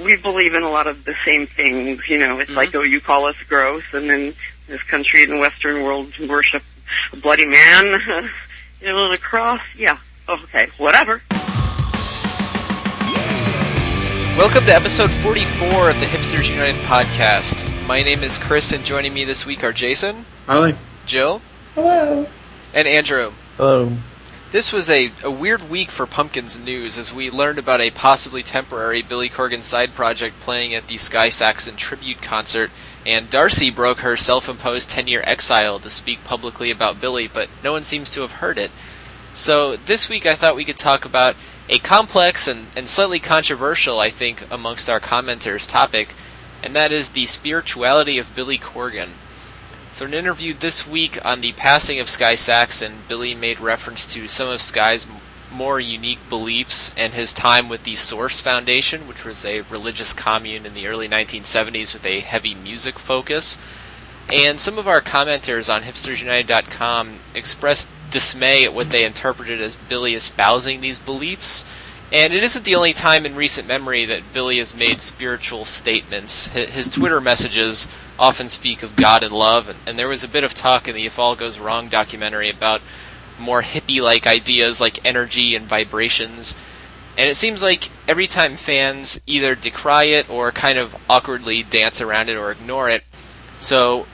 we believe in a lot of the same things. It's like, oh, you call us gross, and then this country in the Western world worship a bloody man, and a cross. Yeah, okay, whatever. Welcome to episode 44 of the Hipsters United podcast. My name is Chris, and joining me this week are Jason. Hi. Jill. Hello. And Andrew. Hello. This was a weird week for Pumpkins news as we learned about a possibly temporary Billy Corgan side project playing at the Sky Saxon tribute concert, and Darcy broke her self-imposed 10-year exile to speak publicly about Billy, but no one seems to have heard it. So this week I thought we could talk about a complex and slightly controversial, I think, amongst our commenters topic, and that is the spirituality of Billy Corgan. So in an interview this week on the passing of Sky Saxon, Billy made reference to some of Sky's more unique beliefs and his time with the Source Foundation, which was a religious commune in the early 1970s with a heavy music focus. And some of our commenters on hipstersunited.com expressed dismay at what they interpreted as Billy espousing these beliefs. And it isn't the only time in recent memory that Billy has made spiritual statements. His Twitter messages often speak of God and love, and there was a bit of talk in the If All Goes Wrong documentary about more hippie-like ideas like energy and vibrations. And it seems like every time fans either decry it or kind of awkwardly dance around it or ignore it. So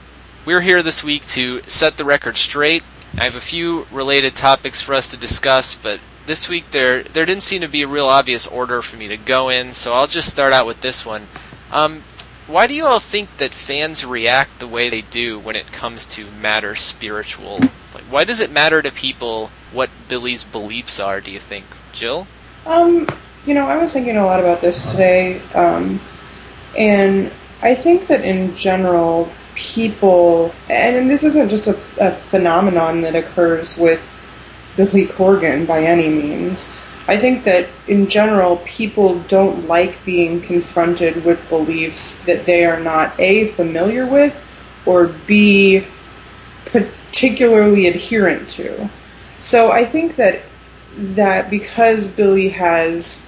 we're here this week to set the record straight. I have a few related topics for us to discuss, but this week there didn't seem to be a real obvious order for me to go in, so I'll just start out with this one. Why do you all think that fans react the way they do when it comes to matters spiritual? Like, why does it matter to people what Billy's beliefs are, do you think? Jill? I was thinking a lot about this today, and I think that in general, people, and this isn't just a phenomenon that occurs with Billy Corgan by any means. I think that in general, people don't like being confronted with beliefs that they are not A, familiar with, or B, particularly adherent to. So I think that because Billy has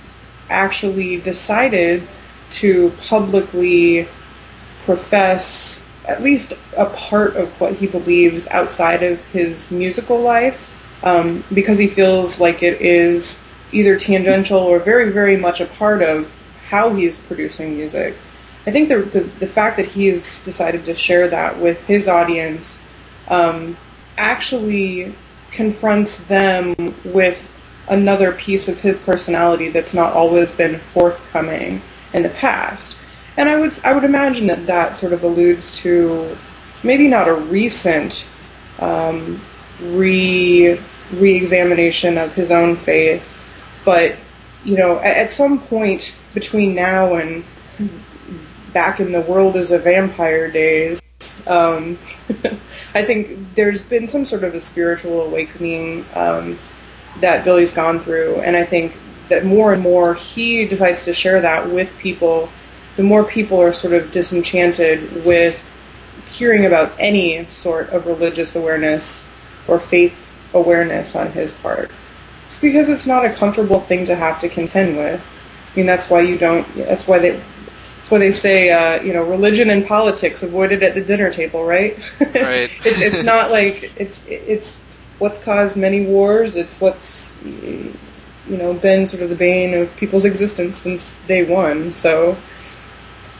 actually decided to publicly profess at least a part of what he believes outside of his musical life, because he feels like it is either tangential or very, very much a part of how he's producing music. I think the fact that he's decided to share that with his audience actually confronts them with another piece of his personality that's not always been forthcoming in the past. And I would imagine that sort of alludes to maybe not a recent re-examination of his own faith, but, at some point between now and back in the world as a vampire days, I think there's been some sort of a spiritual awakening that Billy's gone through, and I think that more and more he decides to share that with people, the more people are sort of disenchanted with hearing about any sort of religious awareness or faith awareness on his part. It's because it's not a comfortable thing to have to contend with. I mean, that's why they say, religion and politics avoided at the dinner table, right? Right. It's not like it's what's caused many wars. It's what's been sort of the bane of people's existence since day one. So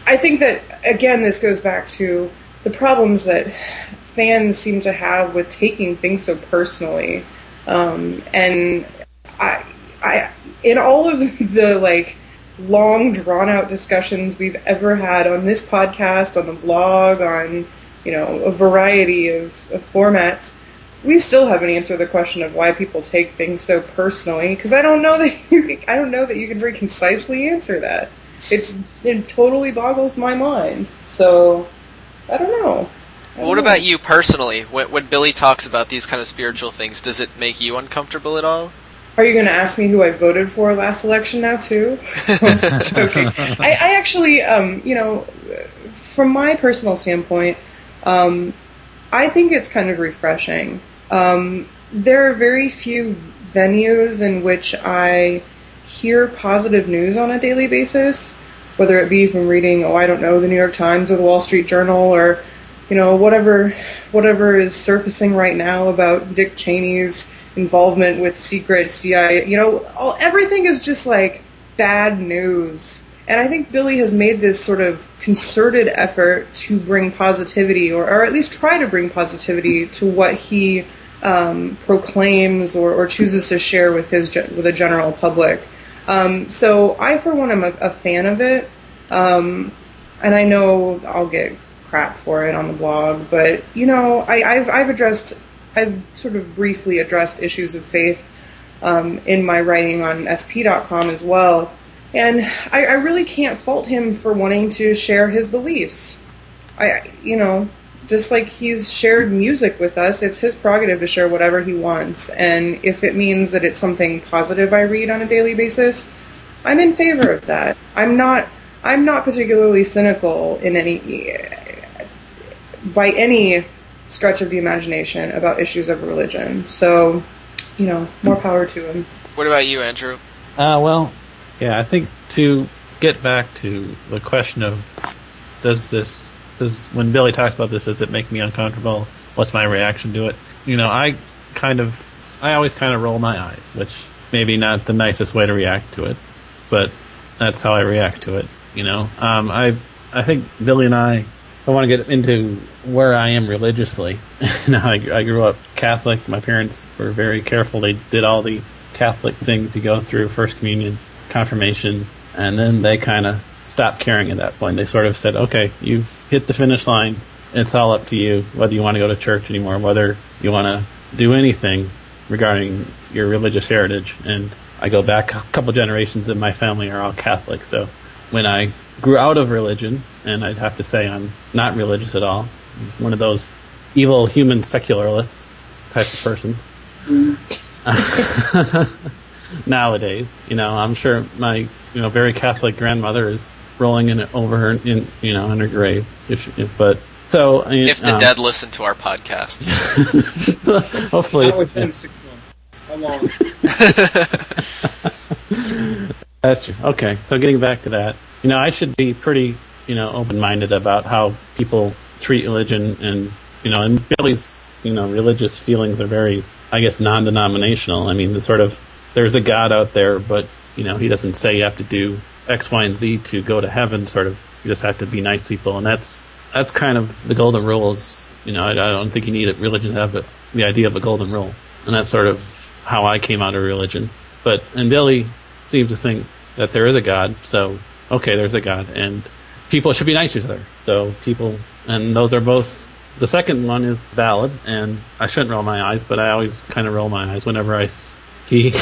I think that again, this goes back to the problems that fans seem to have with taking things so personally, and I in all of the long drawn out discussions we've ever had on this podcast, on the blog, on a variety of formats, we still haven't answered the question of why people take things so personally, because I don't know that you can very concisely answer that. It totally boggles my mind. So I don't know. What about you personally? When Billy talks about these kind of spiritual things, does it make you uncomfortable at all? Are you going to ask me who I voted for last election now, too? Joking. I actually, from my personal standpoint, I think it's kind of refreshing. There are very few venues in which I hear positive news on a daily basis. whether it be from reading, I don't know, the New York Times or the Wall Street Journal, or, whatever is surfacing right now about Dick Cheney's involvement with secret CIA. Everything is just like bad news. And I think Billy has made this sort of concerted effort to bring positivity, or at least try to bring positivity to what he proclaims or chooses to share with the general public. So I, for one, am a fan of it. And I know I'll get crap for it on the blog, but I've sort of briefly addressed issues of faith in my writing on sp.com as well. And I really can't fault him for wanting to share his beliefs. Just like he's shared music with us, it's his prerogative to share whatever he wants. And if it means that it's something positive I read on a daily basis, I'm in favor of that. I'm not particularly cynical by any stretch of the imagination about issues of religion. So, more power to him. What about you, Andrew? Yeah, I think to get back to the question of when Billy talks about this, does it make me uncomfortable? What's my reaction to it? I always kind of roll my eyes, which maybe not the nicest way to react to it, but that's how I react to it. I think Billy and I want to get into where I am religiously. I grew up Catholic. My parents were very careful. They did all the Catholic things you go through: First Communion, Confirmation, and then they kind of stopped caring at that point. They sort of said, okay, you've hit the finish line. It's all up to you whether you want to go to church anymore, whether you want to do anything regarding your religious heritage. And I go back a couple generations, and my family are all Catholic. So when I grew out of religion, and I'd have to say I'm not religious at all, I'm one of those evil human secularists type of person. Nowadays, I'm sure my very Catholic grandmother is rolling in over her in her grave. If the dead listen to our podcasts, hopefully not within 6 months. How long? That's true. Okay, so getting back to that, I should be pretty open-minded about how people treat religion, and and Billy's religious feelings are very, I guess, non-denominational. I mean, there's a God out there, but he doesn't say you have to do X, Y, and Z to go to heaven. Sort of, you just have to be nice people, and that's kind of the golden rules. I don't think you need a religion to have the idea of a golden rule, and that's sort of how I came out of religion. And Billy seems to think that there is a God, so okay, there's a God, and people should be nice to each other. So and those are both. The second one is valid, and I shouldn't roll my eyes, but I always kind of roll my eyes whenever he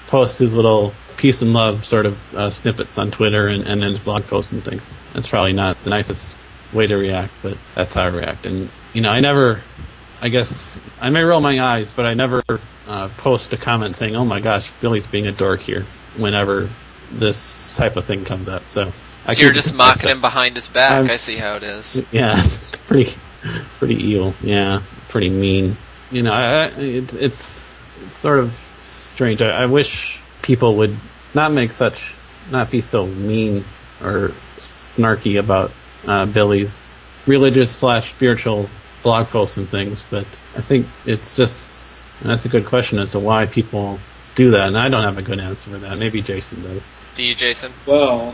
posts his little peace and love sort of snippets on Twitter and then his blog posts and things. That's probably not the nicest way to react, but that's how I react. And I guess I may roll my eyes, but I never post a comment saying, "Oh my gosh, Billy's being a dork here," whenever this type of thing comes up. So you're just mocking him behind his back. I see how it is. Yeah, it's pretty evil. Yeah, pretty mean. It's sort of strange. I wish people would not be so mean or snarky about Billy's religious/spiritual blog posts and things, but I think that's a good question as to why people do that, and I don't have a good answer for that. Maybe Jason does. Do you, Jason? Well,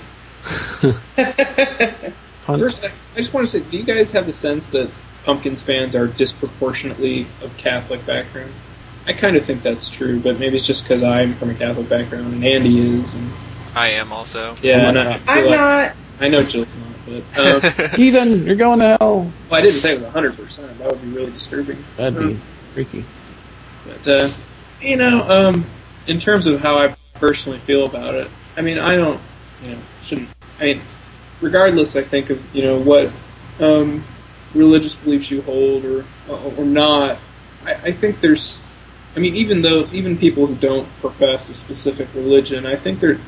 first, I just want to say, do you guys have the sense that Pumpkins fans are disproportionately of Catholic background? I kind of think that's true, but maybe it's just because I'm from a Catholic background and Andy is. And I am also. Yeah, I'm not. I know Jill's not, but Heathen, you're going to hell. Well, I didn't say it was 100%. That would be really disturbing. That'd be freaky. But in terms of how I personally feel about it, I mean, I don't, regardless, I think of what religious beliefs you hold or not. I think there's. I mean, even people who don't profess a specific religion, I think there's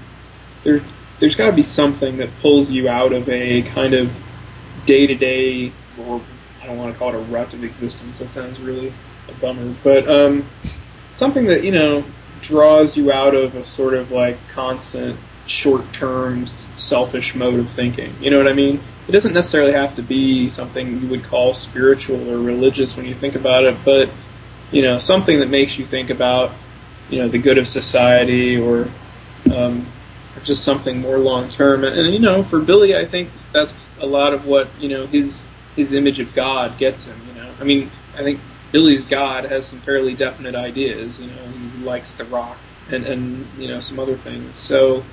got to be something that pulls you out of a kind of day-to-day, or I don't want to call it a rut of existence. That sounds really a bummer, but something that draws you out of a sort of like constant short-term, selfish mode of thinking. You know what I mean? It doesn't necessarily have to be something you would call spiritual or religious when you think about it, but, something that makes you think about, the good of society or just something more long-term. And for Billy, I think that's a lot of what, his image of God gets him, I mean, I think Billy's God has some fairly definite ideas, he likes the rock and some other things. So,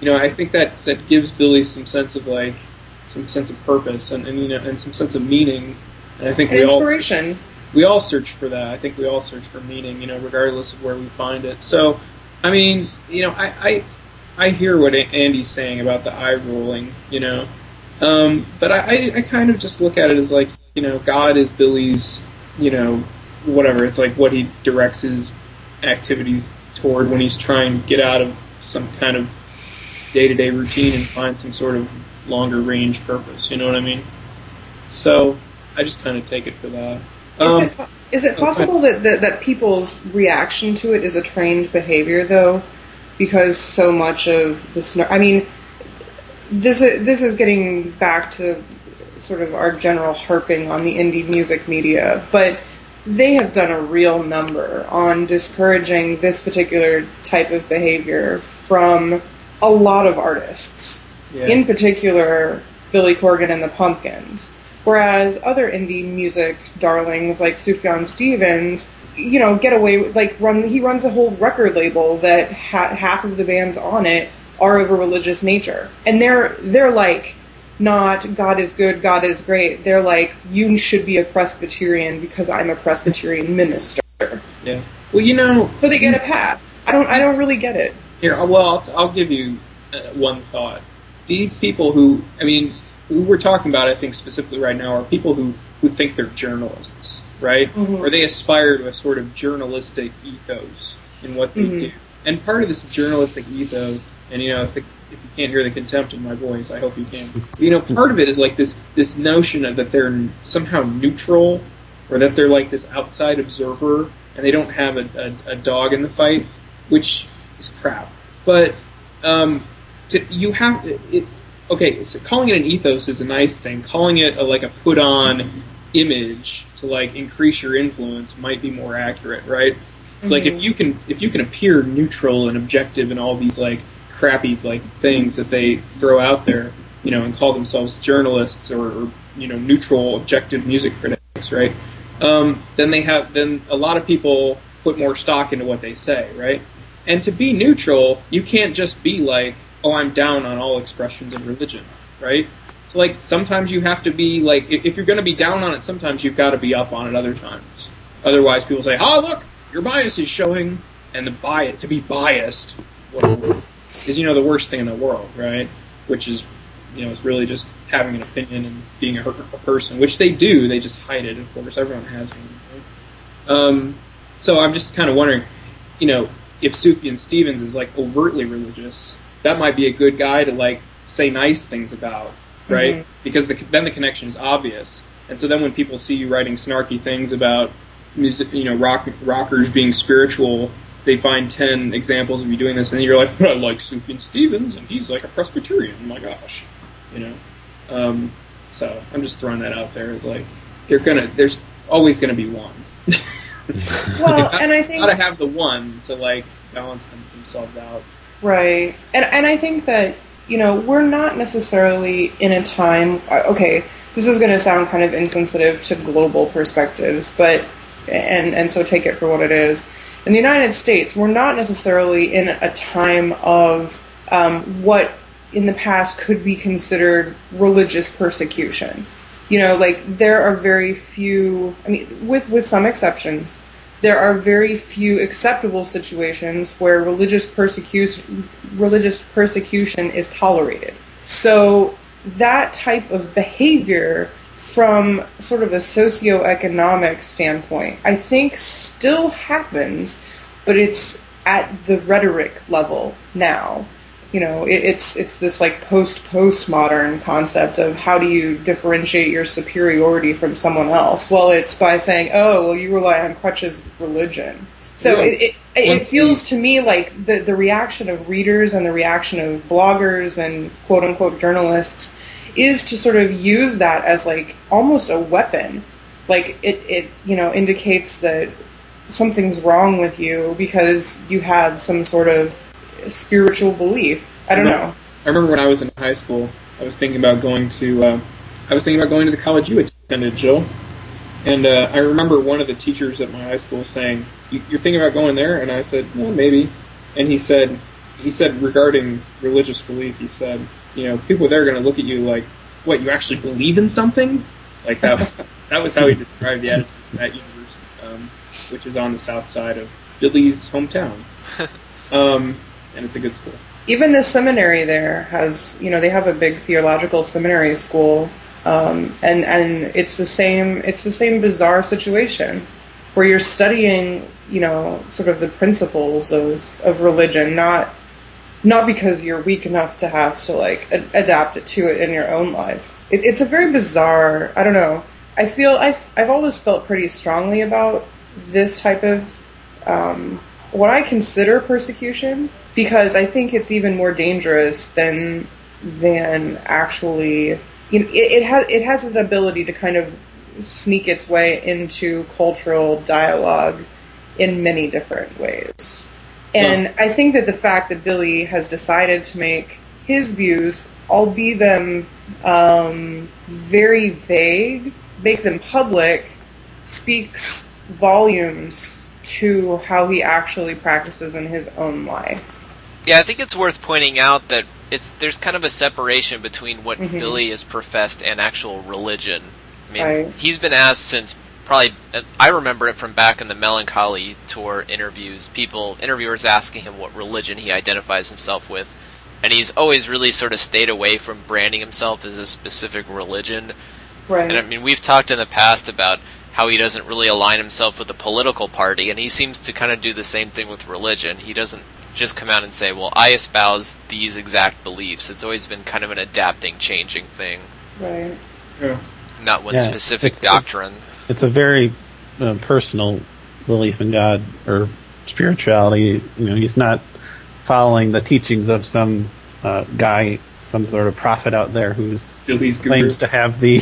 I think that gives Billy some sense of purpose and some sense of meaning. And I think inspiration. We all search for that. I think we all search for meaning, regardless of where we find it. So, I mean, I hear what Andy's saying about the eye rolling, but I kind of just look at it as like, God is Billy's, whatever. It's like what he directs his activities toward when he's trying to get out of some kind of day-to-day routine and find some sort of longer range purpose. You know what I mean? So I just kind of take it for that. Is it possible that people's reaction to it is a trained behavior, though? Because so much of the... I mean, this is getting back to sort of our general harping on the indie music media, but they have done a real number on discouraging this particular type of behavior from a lot of artists. Yeah. In particular, Billy Corgan and the Pumpkins. Whereas other indie music darlings like Sufjan Stevens, get away with, he runs a whole record label that half of the bands on it are of a religious nature. And they're like, not God is good, God is great. They're like, you should be a Presbyterian because I'm a Presbyterian minister. Yeah. Well, so they get a pass. I don't really get it. Here, well, I'll give you one thought. These people who we're talking about, I think specifically right now, are people who think they're journalists, right? Mm-hmm. Or they aspire to a sort of journalistic ethos in what they do. And part of this journalistic ethos, and if you can't hear the contempt in my voice, I hope you can. Part of it is like this notion of that they're somehow neutral, or that they're like this outside observer, and they don't have a dog in the fight, which is crap. But okay, so calling it an ethos is a nice thing. Calling it a put-on image to increase your influence might be more accurate, right? Mm-hmm. Like if you can appear neutral and objective in all these crappy things that they throw out there, and call themselves journalists or neutral, objective music critics, right? Then a lot of people put more stock into what they say, right? And to be neutral, you can't just be like, oh, I'm down on all expressions of religion, right? So, sometimes you have to be, if you're going to be down on it, sometimes you've got to be up on it other times. Otherwise, people say, oh, look, your bias is showing, and to be biased is, the worst thing in the world, right? Which is, it's really just having an opinion and being a person, which they do, they just hide it, of course, everyone has one, right? So I'm just kind of wondering, if Sufjan Stevens is, overtly religious, that might be a good guy to say nice things about, right? Mm-hmm. Because then the connection is obvious, and so then when people see you writing snarky things about music, rockers being spiritual, they find 10 examples of you doing this, and then you're like, but I like Sufjan Stevens, and he's a Presbyterian. Oh my gosh, So I'm just throwing that out there as there's always gonna be one. Well, and I think gotta have the one to balance themselves out. Right. And I think that, we're not necessarily in a time... Okay, this is going to sound kind of insensitive to global perspectives, but... And so take it for what it is. In the United States, we're not necessarily in a time of what in the past could be considered religious persecution. There are very few... with some exceptions... There are very few acceptable situations where religious persecution is tolerated. So that type of behavior, from sort of a socioeconomic standpoint, I think still happens, but it's at the rhetoric level now. It's this postmodern concept of how do you differentiate your superiority from someone else? Well, it's by saying, oh, well, you rely on crutches of religion. So it feels to me like the reaction of readers and the reaction of bloggers and quote-unquote journalists is to sort of use that as like almost a weapon. Like it indicates that something's wrong with you because you had some sort of spiritual belief. I don't know. I remember when I was in high school, I was thinking about going to the college you attended, Jill. And I remember one of the teachers at my high school saying, "You're thinking about going there?" And I said, "Well, maybe." And he said regarding religious belief, he said, people there are going to look at you like, "What? You actually believe in something?" Like that. That was how he described the attitude at university, which is on the south side of Billy's hometown. And it's a good school. Even the seminary there has, they have a big theological seminary school, and it's the same bizarre situation where you're studying, sort of the principles of religion, not because you're weak enough to have to like adapt it to it in your own life. It's a very bizarre. I don't know. I feel I've always felt pretty strongly about this type of what I consider persecution, because I think it's even more dangerous than actually. It has an ability to kind of sneak its way into cultural dialogue in many different ways. And I think that the fact that Billy has decided to make his views, albeit them very vague, make them public, speaks volumes to how he actually practices in his own life. Yeah, I think it's worth pointing out that there's kind of a separation between what Billy has professed and actual religion. I mean, he's been asked since probably, I remember it from back in the Melancholy Tour interviews, interviewers asking him what religion he identifies himself with, and he's always really sort of stayed away from branding himself as a specific religion. Right. And I mean, we've talked in the past about how he doesn't really align himself with a political party, and he seems to kind of do the same thing with religion. He doesn't just come out and say, well, I espouse these exact beliefs. It's always been kind of an adapting, changing thing. Right. Yeah. Not one specific doctrine. It's a very personal belief in God or spirituality. He's not following the teachings of some guy, some sort of prophet out there who's claims to have the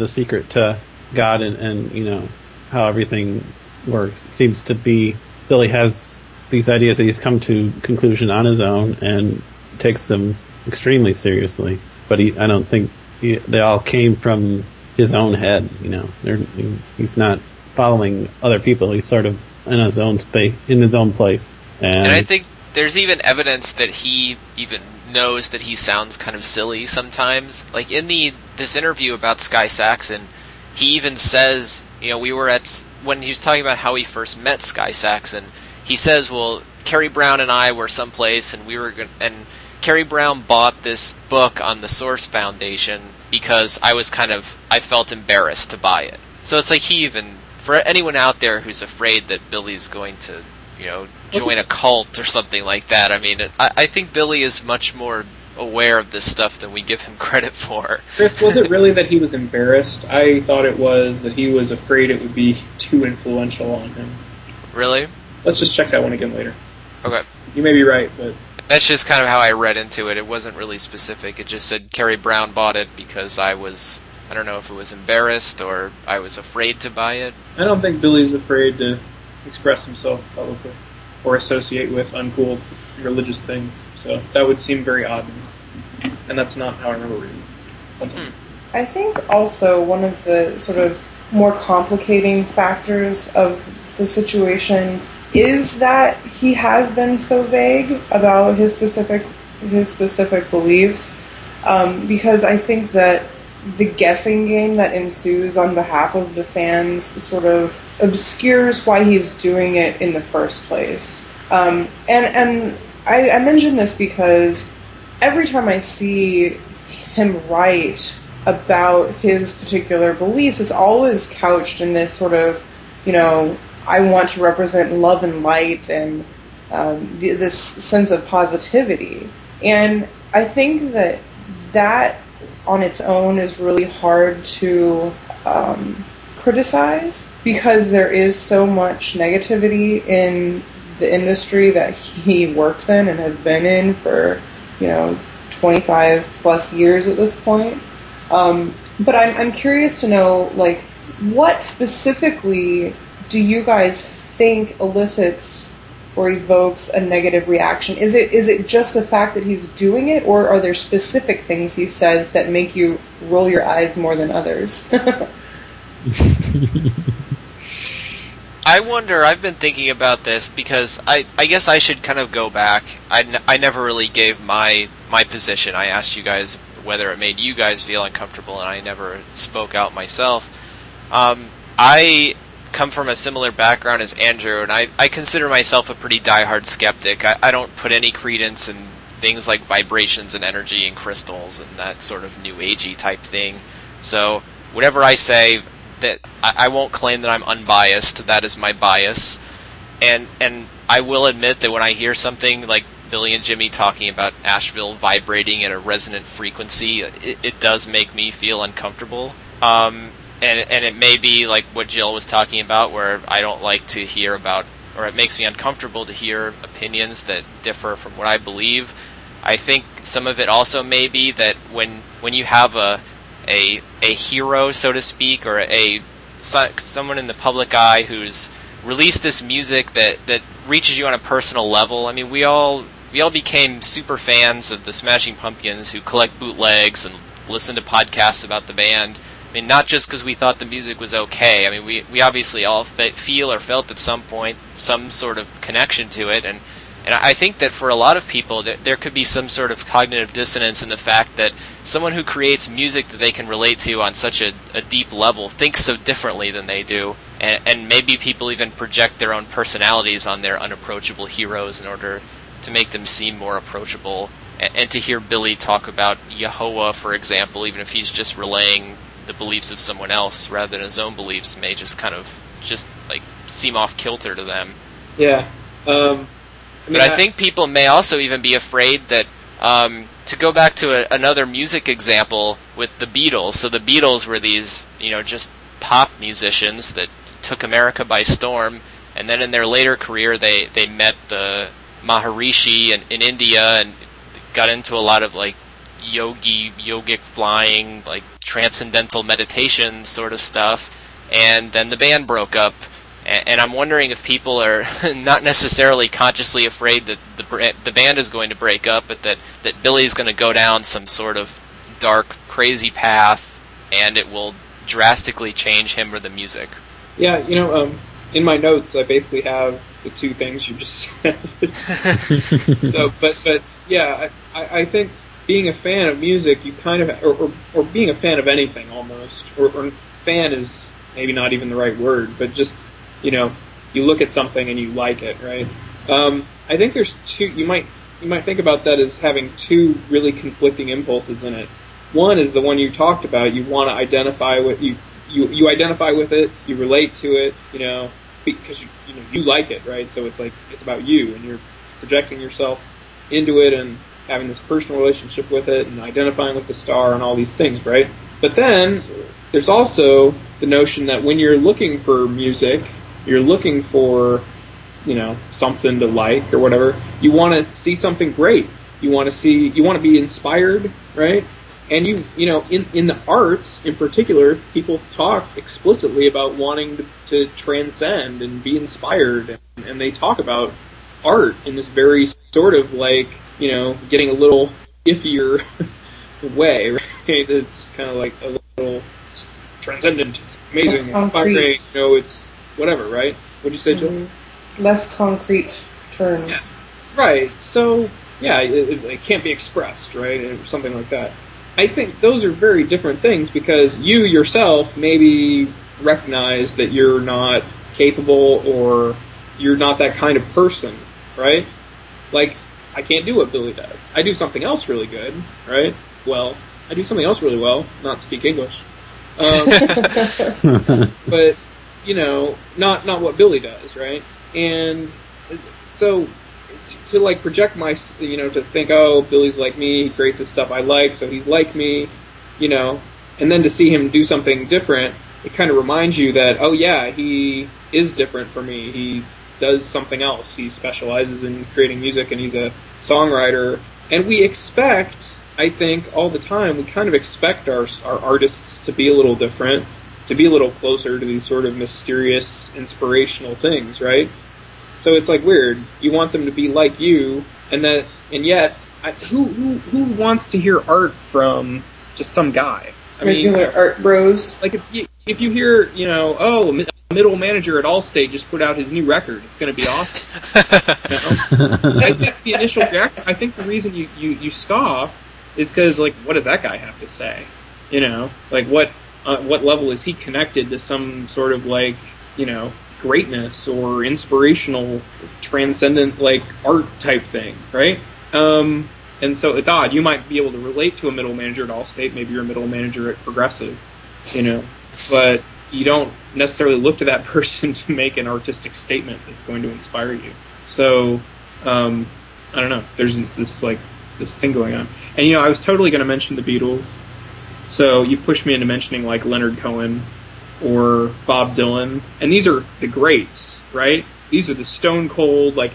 secret to God and how everything works. It seems to be Billy has these ideas that he's come to conclusion on his own and takes them extremely seriously. But I don't think they all came from his own head. He's not following other people. He's sort of in his own space, in his own place. And I think there's even evidence that he even knows that he sounds kind of silly sometimes. Like in this interview about Sky Saxon, he even says, we were when he was talking about how he first met Sky Saxon, he says, well, Kerry Brown and I were someplace, and and Kerry Brown bought this book on the Source Foundation because I felt embarrassed to buy it. So it's like for anyone out there who's afraid that Billy's going to, join a cult or something like that, I mean, I think Billy is much more aware of this stuff than we give him credit for. Chris, was it really that he was embarrassed? I thought it was that he was afraid it would be too influential on him. Really? Let's just check that one again later. Okay. You may be right, but that's just kind of how I read into it. It wasn't really specific. It just said Kerry Brown bought it because I don't know if it was embarrassed or I was afraid to buy it. I don't think Billy's afraid to express himself publicly or associate with uncool religious things. So that would seem very odd to me. And that's not how I remember reading it. I think also one of the sort of more complicating factors of the situation is that he has been so vague about his specific beliefs, because I think that the guessing game that ensues on behalf of the fans sort of obscures why he's doing it in the first place. And I mention this because every time I see him write about his particular beliefs, it's always couched in this sort of, I want to represent love and light and this sense of positivity. And I think that on its own is really hard to criticize because there is so much negativity in the industry that he works in and has been in for, 25 plus years at this point. But I'm curious to know, like, what specifically do you guys think elicits or evokes a negative reaction? Is it just the fact that he's doing it, or are there specific things he says that make you roll your eyes more than others? I wonder, I've been thinking about this because I guess I should kind of go back. I never really gave my position. I asked you guys whether it made you guys feel uncomfortable, and I never spoke out myself. I come from a similar background as Andrew, and I consider myself a pretty diehard skeptic. I don't put any credence in things like vibrations and energy and crystals and that sort of new agey type thing. So whatever I say, that I won't claim that I'm unbiased. That is my bias. And I will admit that when I hear something like Billy and Jimmy talking about Asheville vibrating at a resonant frequency, it does make me feel uncomfortable. And it may be like what Jill was talking about, where I don't like to hear about, or it makes me uncomfortable to hear opinions that differ from what I believe. I think some of it also may be that when you have a hero, so to speak, or someone in the public eye who's released this music that reaches you on a personal level. I mean, we all became super fans of the Smashing Pumpkins, who collect bootlegs and listen to podcasts about the band. I mean, not just because we thought the music was okay. I mean, we obviously all feel or felt at some point some sort of connection to it, and I think that for a lot of people, there could be some sort of cognitive dissonance in the fact that someone who creates music that they can relate to on such a deep level thinks so differently than they do, and maybe people even project their own personalities on their unapproachable heroes in order to make them seem more approachable. And to hear Billy talk about Yehovah, for example, even if he's just relaying the beliefs of someone else rather than his own beliefs, may just kind of like seem off kilter to them. Yeah. But I think people may also even be afraid that, to go back to another music example with the Beatles. So the Beatles were these, just pop musicians that took America by storm, and then in their later career they met the Maharishi in India and got into a lot of like yogic flying, like transcendental meditation sort of stuff, and then the band broke up. And I'm wondering if people are not necessarily consciously afraid that the band is going to break up, but that Billy's going to go down some sort of dark, crazy path, and it will drastically change him or the music. Yeah, in my notes, I basically have the two things you just said. So, but yeah, I think being a fan of music, you kind of, or being a fan of anything almost, or fan is maybe not even the right word, but just, you look at something and you like it, right? I think there's two. You might think about that as having two really conflicting impulses in it. One is the one you talked about. You want to identify with you identify with it. You relate to it, because you like it, right? So it's like it's about you, and you're projecting yourself into it and having this personal relationship with it, and identifying with the star and all these things, right? But then there's also the notion that when you're looking for music, you're looking for, something to like or whatever, you want to see something great. You want to be inspired, right? And in the arts in particular, people talk explicitly about wanting to transcend and be inspired, and they talk about art in this very sort of like, getting a little iffier way, right? It's kind of like a little transcendent, it's amazing, inspiring, it's whatever, right? What'd you say, Jill? Less concrete terms. Yeah. Right, so, yeah, it can't be expressed, right? Or something like that. I think those are very different things because you yourself maybe recognize that you're not capable or you're not that kind of person, right? Like, I can't do what Billy does. I do something else really good, right? Well, I do something else really well, not speak English. But, not what Billy does, right? And so to like project my, to think, oh, Billy's like me, he creates the stuff I like, so he's like me, and then to see him do something different, it kind of reminds you that, oh yeah, he is different from me. He does something else. He specializes in creating music, and he's a songwriter. And we expect, I think, all the time, we kind of expect our artists to be a little different, to be a little closer to these sort of mysterious, inspirational things, right? So it's like weird. You want them to be like you, and yet, who wants to hear art from just some guy? Regular art bros. Like if you hear, a middle manager at Allstate just put out his new record, it's going to be awesome. I think the initial reaction, I think the reason you scoff is because, like, what does that guy have to say? Like what level is he connected to some sort of, like, greatness or inspirational, transcendent, like, art type thing, right? And so it's odd. You might be able to relate to a middle manager at Allstate. Maybe you're a middle manager at Progressive, but you don't necessarily look to that person to make an artistic statement that's going to inspire you. So, I don't know. There's this thing going on. And, I was totally going to mention the Beatles. So you've pushed me into mentioning, like, Leonard Cohen or Bob Dylan. And these are the greats, right? These are the stone cold, like,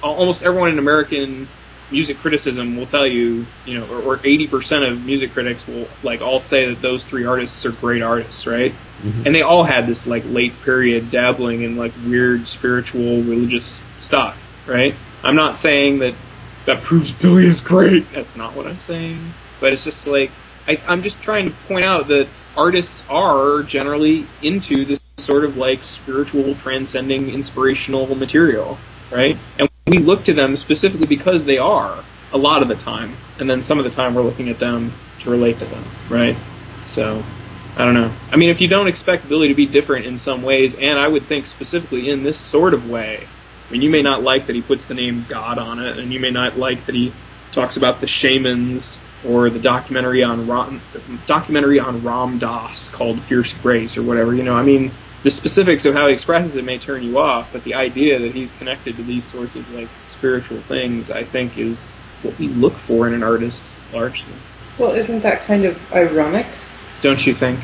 almost everyone in American music criticism will tell you, or 80% of music critics will, like, all say that those three artists are great artists, right? Mm-hmm. And they all had this, like, late period dabbling in, like, weird spiritual, religious stuff, right? I'm not saying that proves Billy is great. That's not what I'm saying. But it's just, like, I'm just trying to point out that artists are generally into this sort of, like, spiritual, transcending, inspirational material, right? And we look to them specifically because they are, a lot of the time. And then some of the time we're looking at them to relate to them, right? So, I don't know. I mean, if you don't expect Billy to be different in some ways, and I would think specifically in this sort of way, I mean, you may not like that he puts the name God on it, and you may not like that he talks about the shamans, or the documentary on Ram Dass called Fierce Grace, or whatever, I mean, the specifics of how he expresses it may turn you off, but the idea that he's connected to these sorts of, like, spiritual things, I think, is what we look for in an artist, largely. Well, isn't that kind of ironic? Don't you think?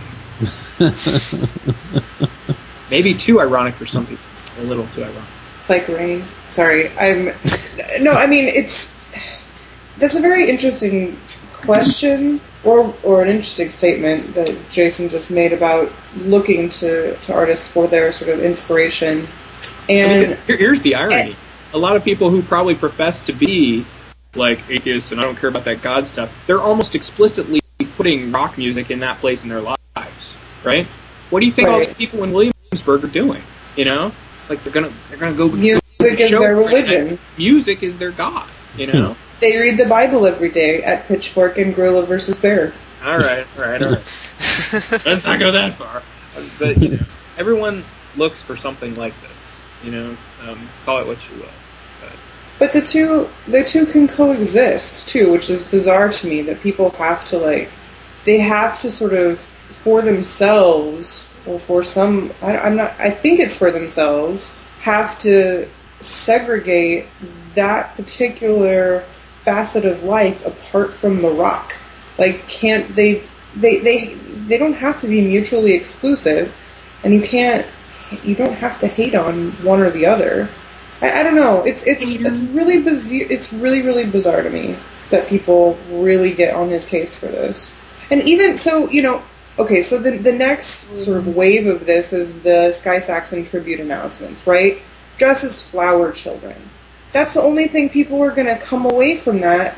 Maybe too ironic for some people. A little too ironic. It's like rain. Sorry, that's a very interesting question, or an interesting statement that Jason just made about looking to artists for their sort of inspiration. And here's the irony. A lot of people who probably profess to be, like, atheists and I don't care about that God stuff, they're almost explicitly putting rock music in that place in their lives, right? What do you think all these people in Williamsburg are doing? Like, they're gonna go. Music is their religion. Music is their God. They read the Bible every day at Pitchfork and Gorilla versus Bear. All right. Let's not go that far. But everyone looks for something like this. Call it what you will. But the two can coexist too, which is bizarre to me. That people have to they have to sort of, for themselves, or for some, I think it's for themselves, have to segregate that particular facet of life apart from the rock. Like, can't they don't have to be mutually exclusive, and you don't have to hate on one or the other. I don't know. It's really bizarre. It's really, really bizarre to me that people really get on his case for this. And even so, okay, so the next sort of wave of this is the Sky Saxon tribute announcements, right? Dress as flower children. That's the only thing people are going to come away from that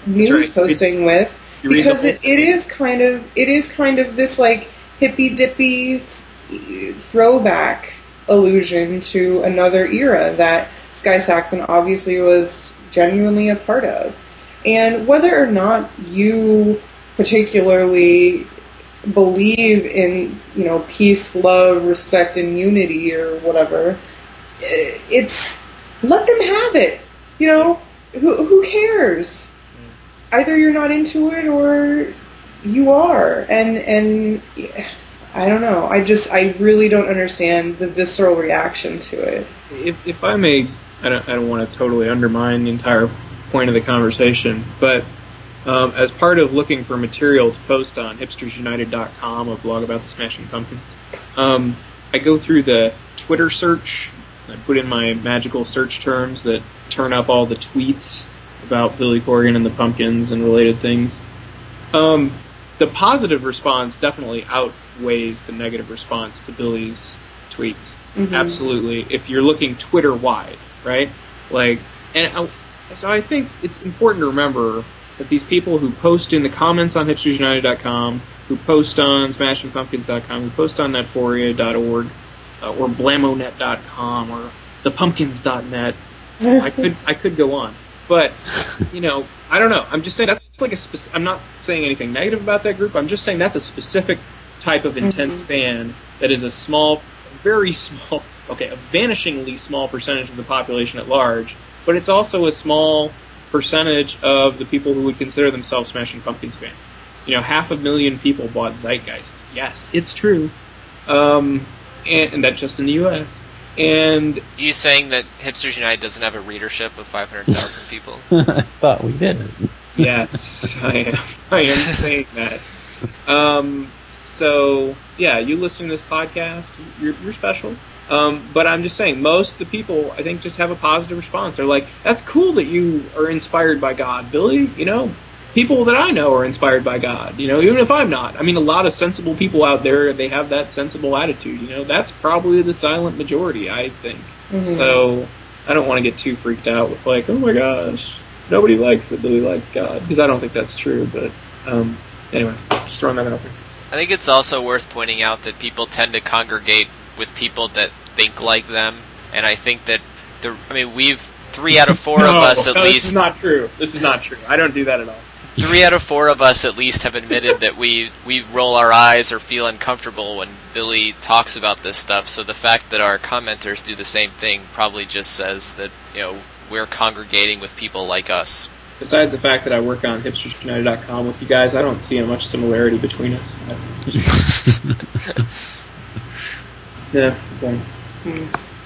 news posting with, because it is kind of this, like, hippy dippy throwback allusion to another era that Sky Saxon obviously was genuinely a part of. And whether or not you particularly believe in, peace, love, respect, and unity, or whatever, it's, let them have it. Who cares? Either you're not into it or you are. And I don't know. I really don't understand the visceral reaction to it. If I may, I don't want to totally undermine the entire point of the conversation, but as part of looking for material to post on hipstersunited.com, a blog about the Smashing Pumpkins, I go through the Twitter search. I put in my magical search terms that turn up all the tweets about Billy Corgan and the Pumpkins and related things. The positive response definitely outweighs the negative response to Billy's tweets. Mm-hmm. Absolutely. If you're looking Twitter-wide, right? So I think it's important to remember that these people who post in the comments on hipstersunited.com, who post on smashingpumpkins.com, who post on netforia.org, or blamonet.com, or thepumpkins.net, I could go on. But, I don't know. I'm just saying that's like I'm not saying anything negative about that group. I'm just saying that's a specific type of intense fan that is a small, very small, a vanishingly small percentage of the population at large, but it's also a small percentage of the people who would consider themselves Smashing Pumpkins fans. 500,000 people bought Zeitgeist. Yes, it's true. And that's just in the U.S. And you saying that Hipsters United doesn't have a readership of 500,000 people? I thought we did. Yes, I am saying that. So, yeah, you listening to this podcast, you're special. But I'm just saying, most of the people, I think, just have a positive response. They're like, that's cool that you are inspired by God, Billy. People that I know are inspired by God, even if I'm not. I mean, a lot of sensible people out there, they have that sensible attitude, That's probably the silent majority, I think. Mm-hmm. So I don't want to get too freaked out with oh my gosh, nobody likes that Billy likes God, because I don't think that's true. But anyway, just throwing that out there. I think it's also worth pointing out that people tend to congregate with people that think like them, and I think that we've 3 out of 4 of us at least. This is not true. This is not true. I don't do that at all. 3 out of 4 of us at least have admitted that we roll our eyes or feel uncomfortable when Billy talks about this stuff. So the fact that our commenters do the same thing probably just says that we're congregating with people like us. Besides the fact that I work on hipstersunited.com with you guys, I don't see much similarity between us. Yeah. Okay.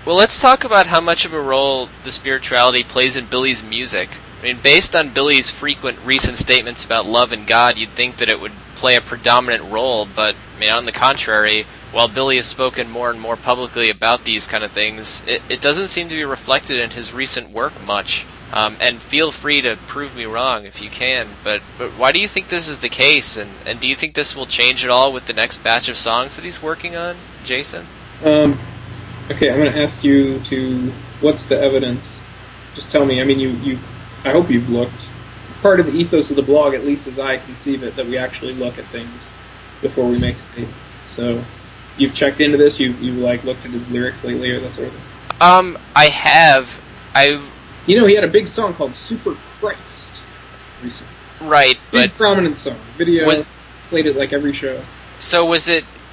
Well, let's talk about how much of a role the spirituality plays in Billy's music. I mean, based on Billy's frequent recent statements about love and God, you'd think that it would play a predominant role, but on the contrary, while Billy has spoken more and more publicly about these kind of things, it doesn't seem to be reflected in his recent work much. And feel free to prove me wrong if you can, but why do you think this is the case, and do you think this will change at all with the next batch of songs that he's working on, Jason? Okay, I'm going to ask you what's the evidence? Just tell me. I mean, I hope you've looked. It's part of the ethos of the blog, at least as I conceive it, that we actually look at things before we make statements. So, you've checked into this? You looked at his lyrics lately or that sort of thing? I have. He had a big song called Super Christ recently. Right, big prominent song. Video, played it like every show. So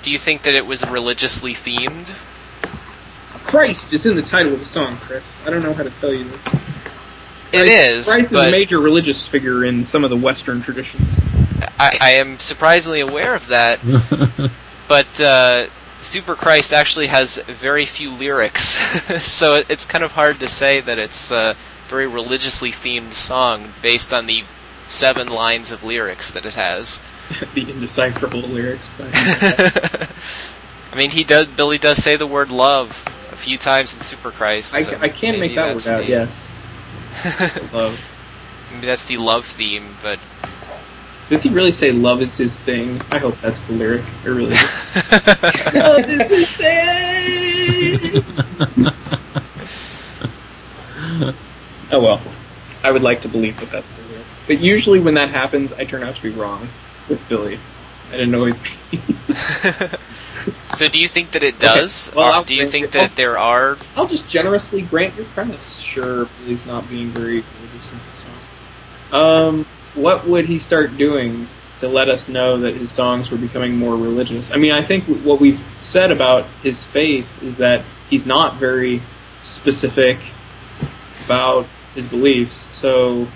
do you think that it was religiously themed? Christ is in the title of the song, Chris. I don't know how to tell you this. It is, Christ is a major religious figure in some of the Western traditions. I am surprisingly aware of that, but Super Christ actually has very few lyrics, so it's kind of hard to say that it's a very religiously themed song based on the 7 lines of lyrics that it has. The indecipherable lyrics. I mean, Billy does say the word love a few times in Super Christ. I can make that word out, yes. Love. Maybe that's the love theme, but... Does he really say love is his thing? I hope that's the lyric. It really is. Love is his thing! Oh well. I would like to believe that that's the lyric. But usually when that happens, I turn out to be wrong with Billy. I didn't always be. So do you think that it does? Okay. Well, do you think that there are... I'll just generously grant your premise. Sure, Billy's not being very religious in his song. What would he start doing to let us know that his songs were becoming more religious? I mean, I think what we've said about his faith is that he's not very specific about his beliefs, so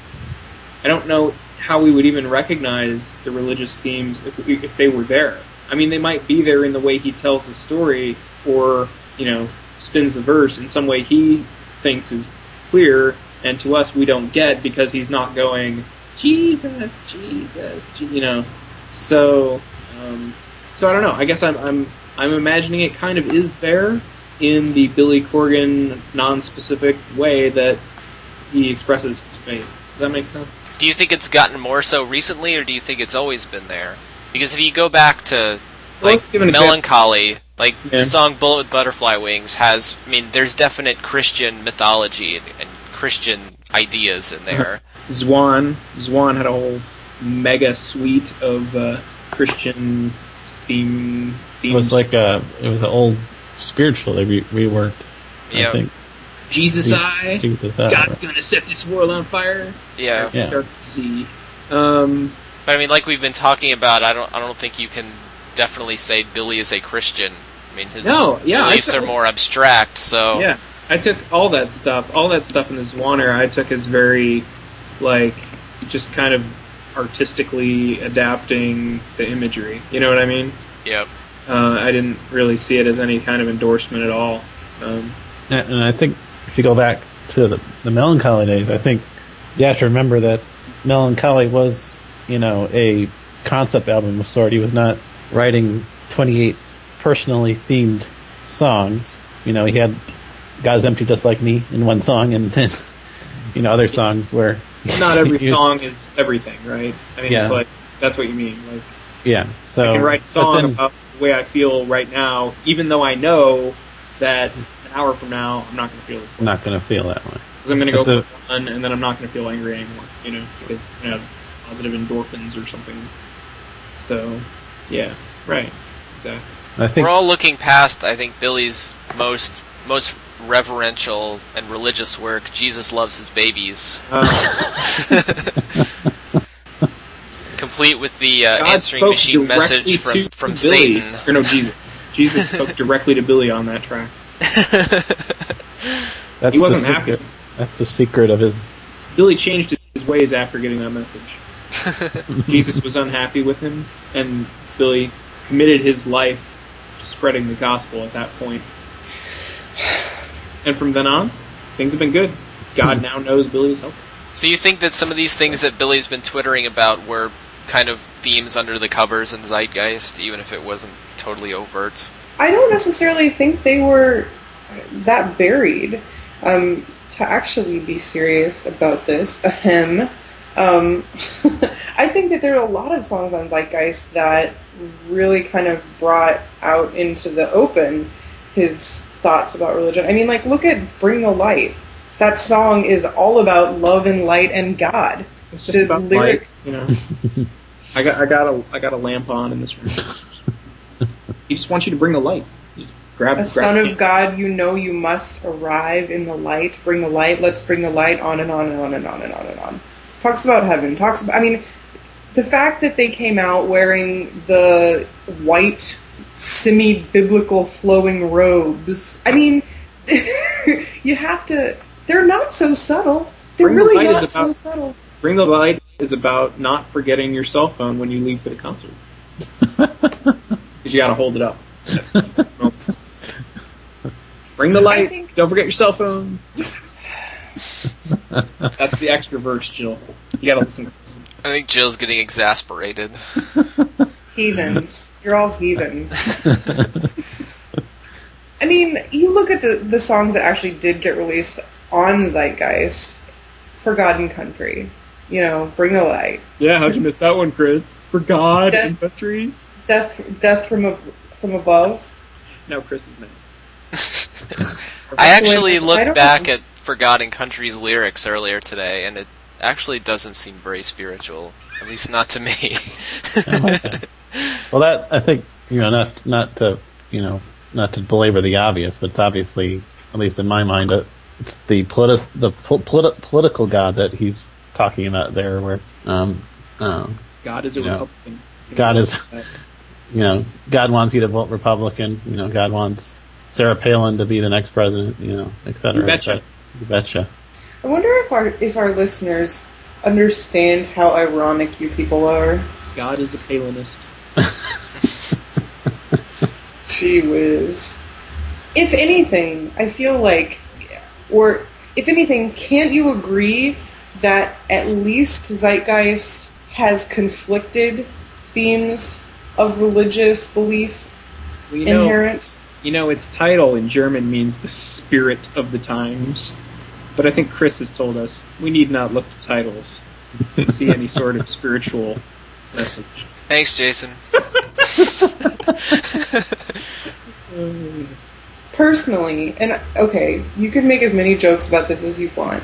I don't know how we would even recognize the religious themes if they were there. I mean, they might be there in the way he tells the story, or, spins the verse in some way he thinks is clear, and to us we don't get because he's not going, Jesus, you know. So I don't know. I guess I'm imagining it kind of is there in the Billy Corgan non-specific way that he expresses his faith. Does that make sense? Do you think it's gotten more so recently, or do you think it's always been there? Because if you go back to Melancholy, the song "Bullet with Butterfly Wings" has, there's definite Christian mythology and Christian ideas in there. Zwan had a whole mega suite of Christian themes. It was it was an old spiritual they reworked. I think. Jesus Eye. God's gonna set this world on fire. Yeah. Start to see. But like we've been talking about, I don't think you can definitely say Billy is a Christian. His beliefs are more abstract. So yeah, I took all that stuff in this Zwaner. I took as very just kind of artistically adapting the imagery. You know what I mean? Yep. I didn't really see it as any kind of endorsement at all. And I think if you go back to the Melancholy days, I think you have to remember that Melancholy was, a concept album of sort. He was not writing 28 personally themed songs. He had God's Empty Just Like Me in one song, and then, other songs where... Not every song is everything, right? It's that's what you mean. So I can write a song about the way I feel right now, even though I know that an hour from now, I'm not going to feel this way. Not going to feel that way. Because I'm going to go for a run, and then I'm not going to feel angry anymore, because I have positive endorphins or something. So, yeah, right, exactly. We're all looking past, I think, Billy's most reverential and religious work, Jesus Loves His Babies. Complete with the answering machine message from Satan. Or no, Jesus. Jesus spoke directly to Billy on that track. He wasn't happy. That's the secret of his... Billy changed his ways after getting that message. Jesus was unhappy with him, and Billy committed his life to spreading the gospel at that point. And from then on, things have been good. God now knows Billy is helping. So you think that some of these things that Billy's been twittering about were kind of themes under the covers in Zeitgeist, even if it wasn't totally overt? I don't necessarily think they were that buried. To actually be serious about this, I think that there are a lot of songs on Zeitgeist that really kind of brought out into the open his thoughts about religion. Look at Bring the Light. That song is all about love and light and God. It's just about light, I got a lamp on in this room. He just wants you to bring the light. Son of God, you must arrive in the light. Bring the light. Let's bring the light on and on and on and on and on and on. Talks about heaven. The fact that they came out wearing the white, semi-biblical flowing robes. You have to... They're not so subtle. They're really not so subtle. Bring the Light is about not forgetting your cell phone when you leave for the concert. Because you got to hold it up. Bring the light. Don't forget your cell phone. That's the extra verse, Jill. You got to listen to this. I think Jill's getting exasperated. Heathens. You're all heathens. You look at the songs that actually did get released on Zeitgeist. For God and Country. Bring the Light. Yeah, how'd you miss that one, Chris? For God and Country? Death from Above. No, Chris is mad. I actually looked back at For God and Country's lyrics earlier today, and it actually doesn't seem very spiritual. At least not to me. I like that. Well, that, I think, not to belabor the obvious, but it's obviously, at least in my mind, it's the political God that he's talking about there, where God is a Republican. God is, God wants you to vote Republican. God wants Sarah Palin to be the next president. Et cetera. You betcha. You betcha. I wonder if our listeners understand how ironic you people are. God is a Palinist. Gee whiz. If anything, I feel like, or if anything, can't you agree that at least Zeitgeist has conflicted themes of religious belief inherent. Its title in German means the spirit of the times. But I think Chris has told us we need not look to titles to see any sort of spiritual message. Thanks, Jason. Personally, and okay, you can make as many jokes about this as you want,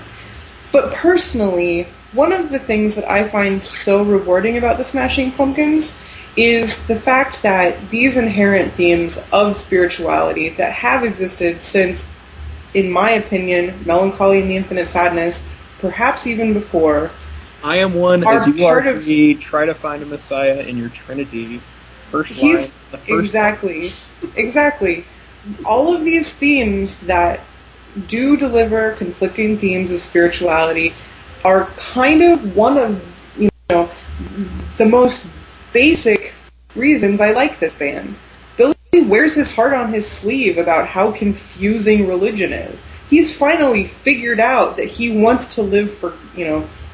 but personally, one of the things that I find so rewarding about the Smashing Pumpkins is the fact that these inherent themes of spirituality that have existed since, in my opinion, Melancholy and the Infinite Sadness, perhaps even before. I am one as you are to me. Try to find a Messiah in your Trinity. First line, the first exactly. All of these themes that do deliver conflicting themes of spirituality are kind of one of the most basic reasons I like this band. Billy wears his heart on his sleeve about how confusing religion is. He's finally figured out that he wants to live for,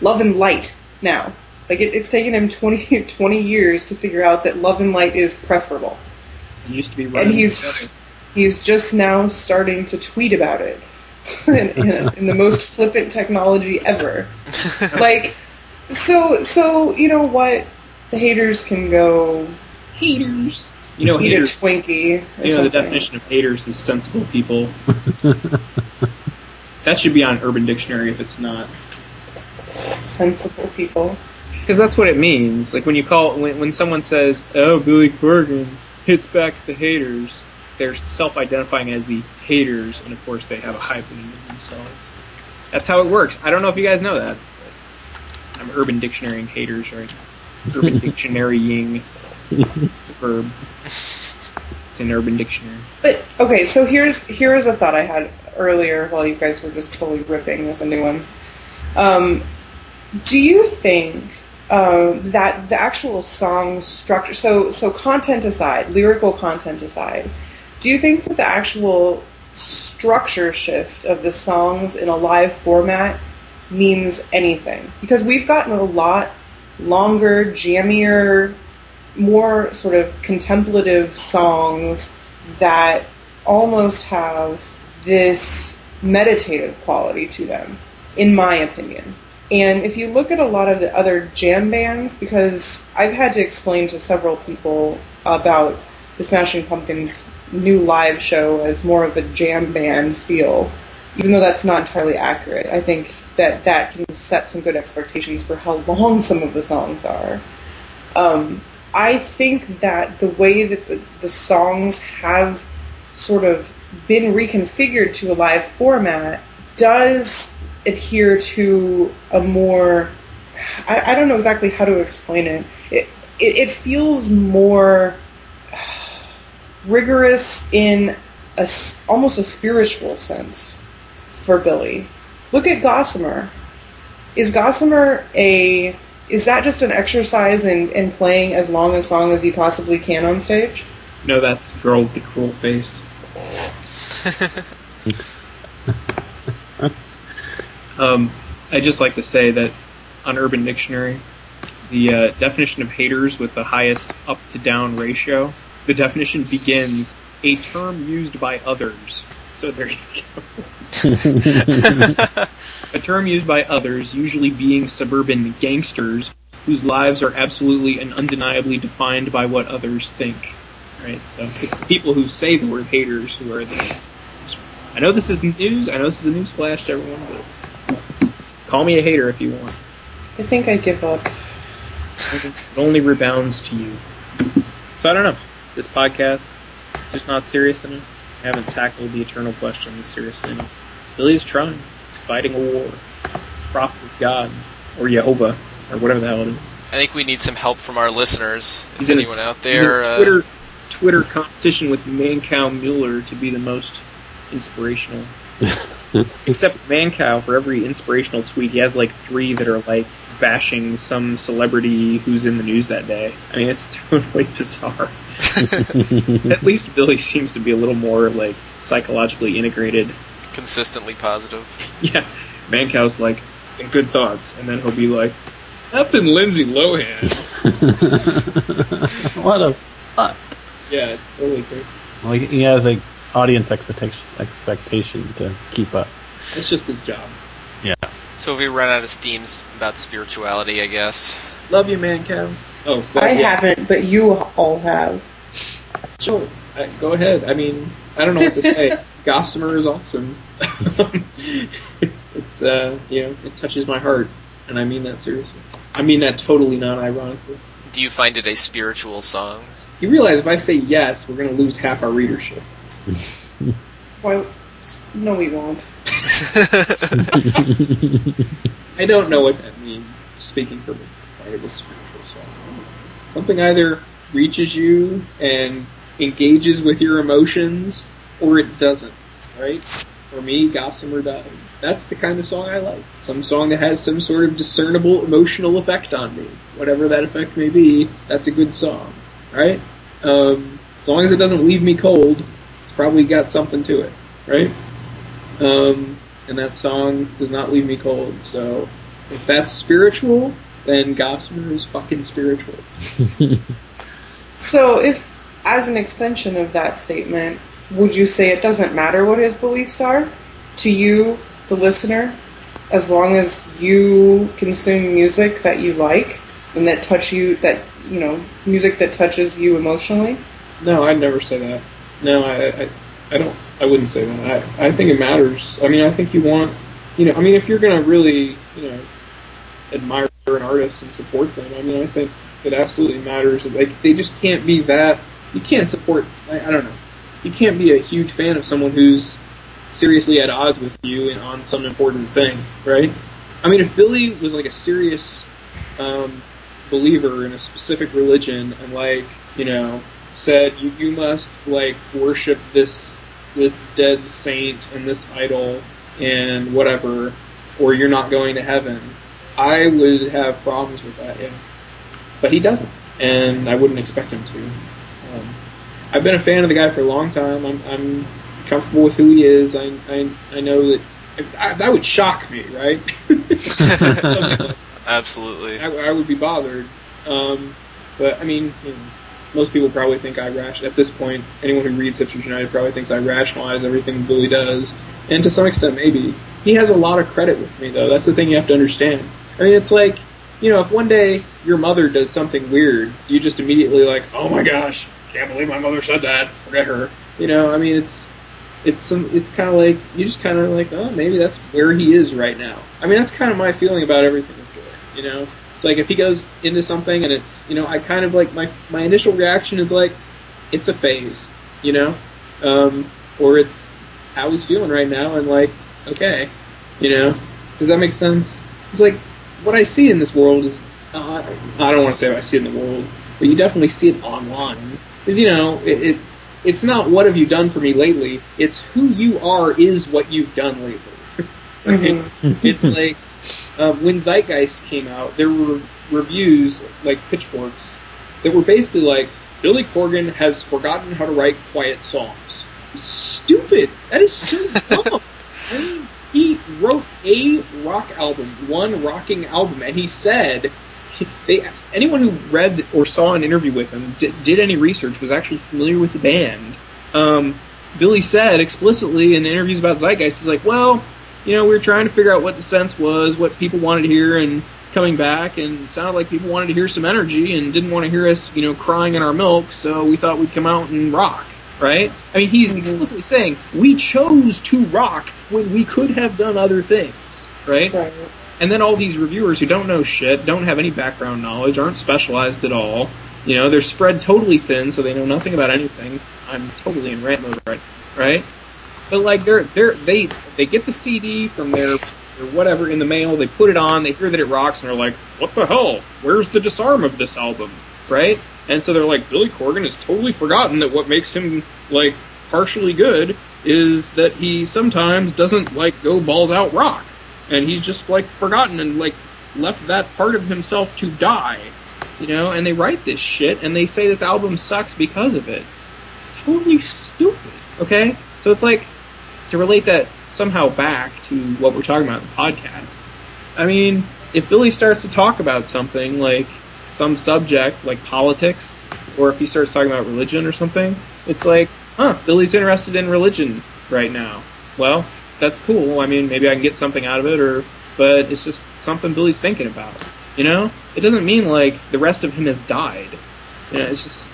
love and light now. Like, it's taken him 20 years to figure out that love and light is preferable. He used to be and he's just now starting to tweet about it in the most flippant technology ever. Like, so you know what? The haters can go... Haters. Eat haters, a Twinkie. The definition of haters is sensible people. That should be on Urban Dictionary if it's not. Sensible people. Because that's what it means. Like when someone says, "Oh, Billy Corgan hits back at the haters," they're self-identifying as the haters, and of course they have a high opinion of themselves. That's how it works. I don't know if you guys know that. I'm Urban Dictionarying haters right now. Urban Dictionarying. It's a verb. It's an Urban Dictionary. But okay, so here's a thought I had earlier while you guys were just totally ripping this a new one. Do you think that the actual song structure, so content aside, lyrical content aside, do you think that the actual structure shift of the songs in a live format means anything? Because we've gotten a lot longer, jammier, more sort of contemplative songs that almost have this meditative quality to them, in my opinion. And if you look at a lot of the other jam bands, because I've had to explain to several people about the Smashing Pumpkins' new live show as more of a jam band feel, even though that's not entirely accurate. I think that can set some good expectations for how long some of the songs are. I think that the way that the songs have sort of been reconfigured to a live format does adhere to a more... I don't know exactly how to explain it. It feels more rigorous in almost a spiritual sense for Billy. Look at Gossamer. Is Gossamer is that just an exercise in playing as long a song as you possibly can on stage? No, that's Girl with the Cruel Face. I'd just like to say that on Urban Dictionary, the definition of haters with the highest up-to-down ratio, the definition begins, a term used by others. So there you go. A term used by others, usually being suburban gangsters, whose lives are absolutely and undeniably defined by what others think. Right? So it's the people who say the word haters who are the... I know this isn't news. I know this is a news flash to everyone, but call me a hater if you want. I think I give up. It only rebounds to you. So I don't know. This podcast is just not serious enough. I haven't tackled the eternal questions seriously enough. Billy is trying. He's fighting a war. Prophet of God. Or Jehovah. Or whatever the hell it is. I think we need some help from our listeners. He's if anyone out there... He's in a Twitter competition with Mancow Mueller to be the most inspirational. Except Mancow, for every inspirational tweet, he has like 3 that are like bashing some celebrity who's in the news that day. I mean, it's totally bizarre. At least Billy seems to be a little more like psychologically integrated. Consistently positive. Yeah. Mancow's like, and good thoughts, and then he'll be like, effing Lindsay Lohan. What a slut. Yeah, it's totally crazy. Well, he has a audience expectation to keep up. It's just his job. Yeah. So have we run out of steams about spirituality, I guess? Love you, man, Kev. Oh, I haven't, but you all have. Sure. Go ahead. I mean, I don't know what to say. Gossamer is awesome. It's, it touches my heart, and I mean that seriously. I mean that totally non-ironically. Do you find it a spiritual song? You realize if I say yes, we're going to lose half our readership. Well, no, we won't. I don't know what that means, speaking from a part of a spiritual song. Something either reaches you and engages with your emotions, or it doesn't, right? For me, Gossamer does. That's the kind of song I like. Some song that has some sort of discernible emotional effect on me. Whatever that effect may be, that's a good song, right? As long as it doesn't leave me cold, it's probably got something to it, right? And that song does not leave me cold, so if that's spiritual, then Gossamer is fucking spiritual. So if, as an extension of that statement, would you say it doesn't matter what his beliefs are to you, the listener, as long as you consume music that you like and that music that touches you emotionally? No, I'd never say that. No, I don't. I wouldn't say that. I think it matters. I mean, I think you want, if you're going to really, admire an artist and support them, I mean, I think it absolutely matters. Like, they just can't be that. You can't support. I don't know. You can't be a huge fan of someone who's seriously at odds with you and on some important thing, right? I mean, if Billy was like a serious believer in a specific religion and said you must worship this dead saint and this idol and whatever, or you're not going to heaven, I would have problems with that, yeah. But he doesn't, and I wouldn't expect him to. I've been a fan of the guy for a long time. I'm comfortable with who he is. I know that would shock me, right? Absolutely. I would be bothered. But I mean, most people probably think at this point, anyone who reads Hipsters United probably thinks I rationalize everything Billy does. And to some extent, maybe. He has a lot of credit with me, though. That's the thing you have to understand. I mean, it's like, if one day your mother does something weird, you just immediately oh my gosh, can't believe my mother said that. Forget her. I mean, it's kind of like, you just kind of oh, maybe that's where he is right now. I mean, that's kind of my feeling about everything with Joy, It's like if he goes into something and it, I kind of my initial reaction is it's a phase, or it's how he's feeling right now and okay, does that make sense? It's like, what I see in this world is, I don't want to say what I see in the world, but you definitely see it online. Because, it's not what have you done for me lately, it's who you are is what you've done lately. Right? It's like, when Zeitgeist came out, there were reviews, pitchforks, that were basically Billy Corgan has forgotten how to write quiet songs. Stupid! That is so dumb! I mean, he wrote a rock album, one rocking album, and he said, anyone who read or saw an interview with him, did any research, was actually familiar with the band. Billy said explicitly in interviews about Zeitgeist, he's we were trying to figure out what the sense was, what people wanted to hear, and coming back, and it sounded like people wanted to hear some energy and didn't want to hear us, crying in our milk, so we thought we'd come out and rock, right? I mean, he's explicitly saying, we chose to rock when we could have done other things, right? And then all these reviewers who don't know shit, don't have any background knowledge, aren't specialized at all, they're spread totally thin, so they know nothing about anything. I'm totally in rant mode, right? But they get the CD from their whatever in the mail, they put it on, they hear that it rocks, and they're like, what the hell? Where's the disarm of this album? Right? And so they're like, Billy Corgan has totally forgotten that what makes him partially good is that he sometimes doesn't go balls out rock. And he's just forgotten and left that part of himself to die. And they write this shit and they say that the album sucks because of it. It's totally stupid. Okay? So it's to relate that somehow back to what we're talking about in the podcast, I mean, if Billy starts to talk about something, like some subject, like politics, or if he starts talking about religion or something, it's like, Billy's interested in religion right now. Well, that's cool. I mean, maybe I can get something out of it, but it's just something Billy's thinking about. You know? It doesn't mean, like, the rest of him has died. You know, it's just...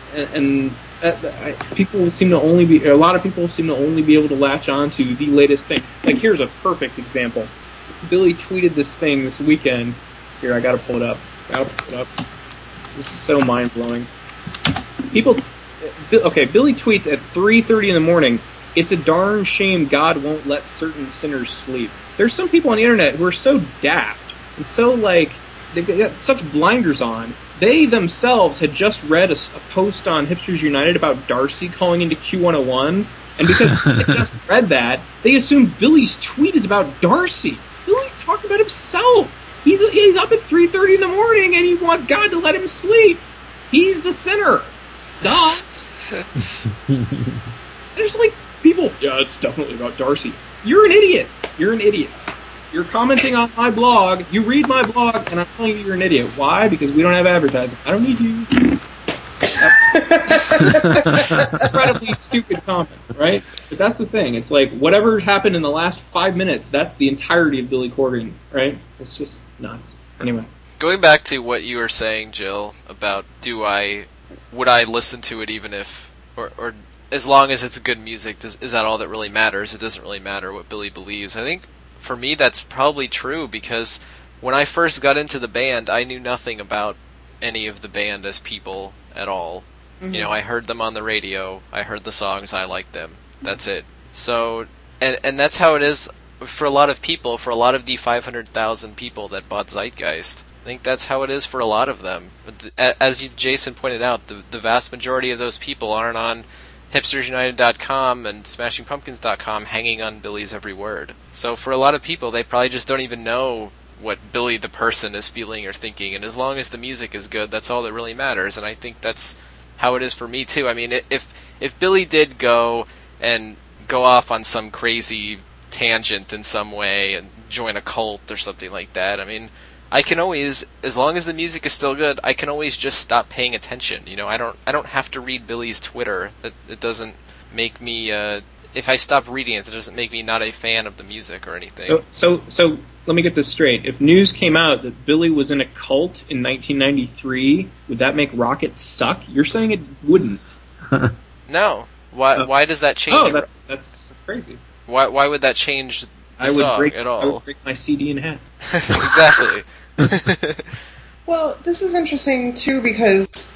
people seem to only be... A lot of people seem to only be able to latch on to the latest thing. Like, here's a perfect example. Billy tweeted this thing this weekend. Here, I gotta pull it up. This is so mind-blowing. Billy tweets at 3:30 in the morning, "It's a darn shame God won't let certain sinners sleep." There's some people on the internet who are so daft and so, like, they've got such blinders on. They themselves had just read a post on Hipsters United about Darcy calling into Q101, and because they just read that, they assume Billy's tweet is about Darcy. Billy's talking about himself. He's up at 3:30 in the morning and he wants God to let him sleep. He's the sinner. Duh. There's like people, yeah, it's definitely about Darcy. You're an idiot. You're commenting on my blog. You read my blog, and I'm telling you you're an idiot. Why? Because we don't have advertising. I don't need you. Incredibly stupid comment, right? But that's the thing. It's like, whatever happened in the last 5 minutes, that's the entirety of Billy Corgan, right? It's just nuts. Anyway. Going back to what you were saying, Jill, about would I listen to it even if, or as long as it's good music, is that all that really matters? It doesn't really matter what Billy believes. I think, for me, that's probably true, because when I first got into the band, I knew nothing about any of the band as people at all. Mm-hmm. You know, I heard them on the radio, I heard the songs, I liked them. That's it. So, and that's how it is for a lot of people, for a lot of the 500,000 people that bought Zeitgeist. I think that's how it is for a lot of them. As Jason pointed out, the vast majority of those people aren't on hipstersunited.com and smashingpumpkins.com hanging on Billy's every word. So for a lot of people, they probably just don't even know what Billy the person is feeling or thinking, and as long as the music is good, that's all that really matters. And I think that's how it is for me too. I mean, if Billy did go off on some crazy tangent in some way and join a cult or something like that, I mean, I can always, as long as the music is still good, I can always just stop paying attention. You know, I don't have to read Billy's Twitter. It doesn't make me. If I stop reading it, it doesn't make me not a fan of the music or anything. So let me get this straight. If news came out that Billy was in a cult in 1993, would that make Rocket suck? You're saying it wouldn't. No. Why does that change? Oh, that's crazy. Why would that change the song at all? I would break my CD in half. Exactly. Well, this is interesting too, because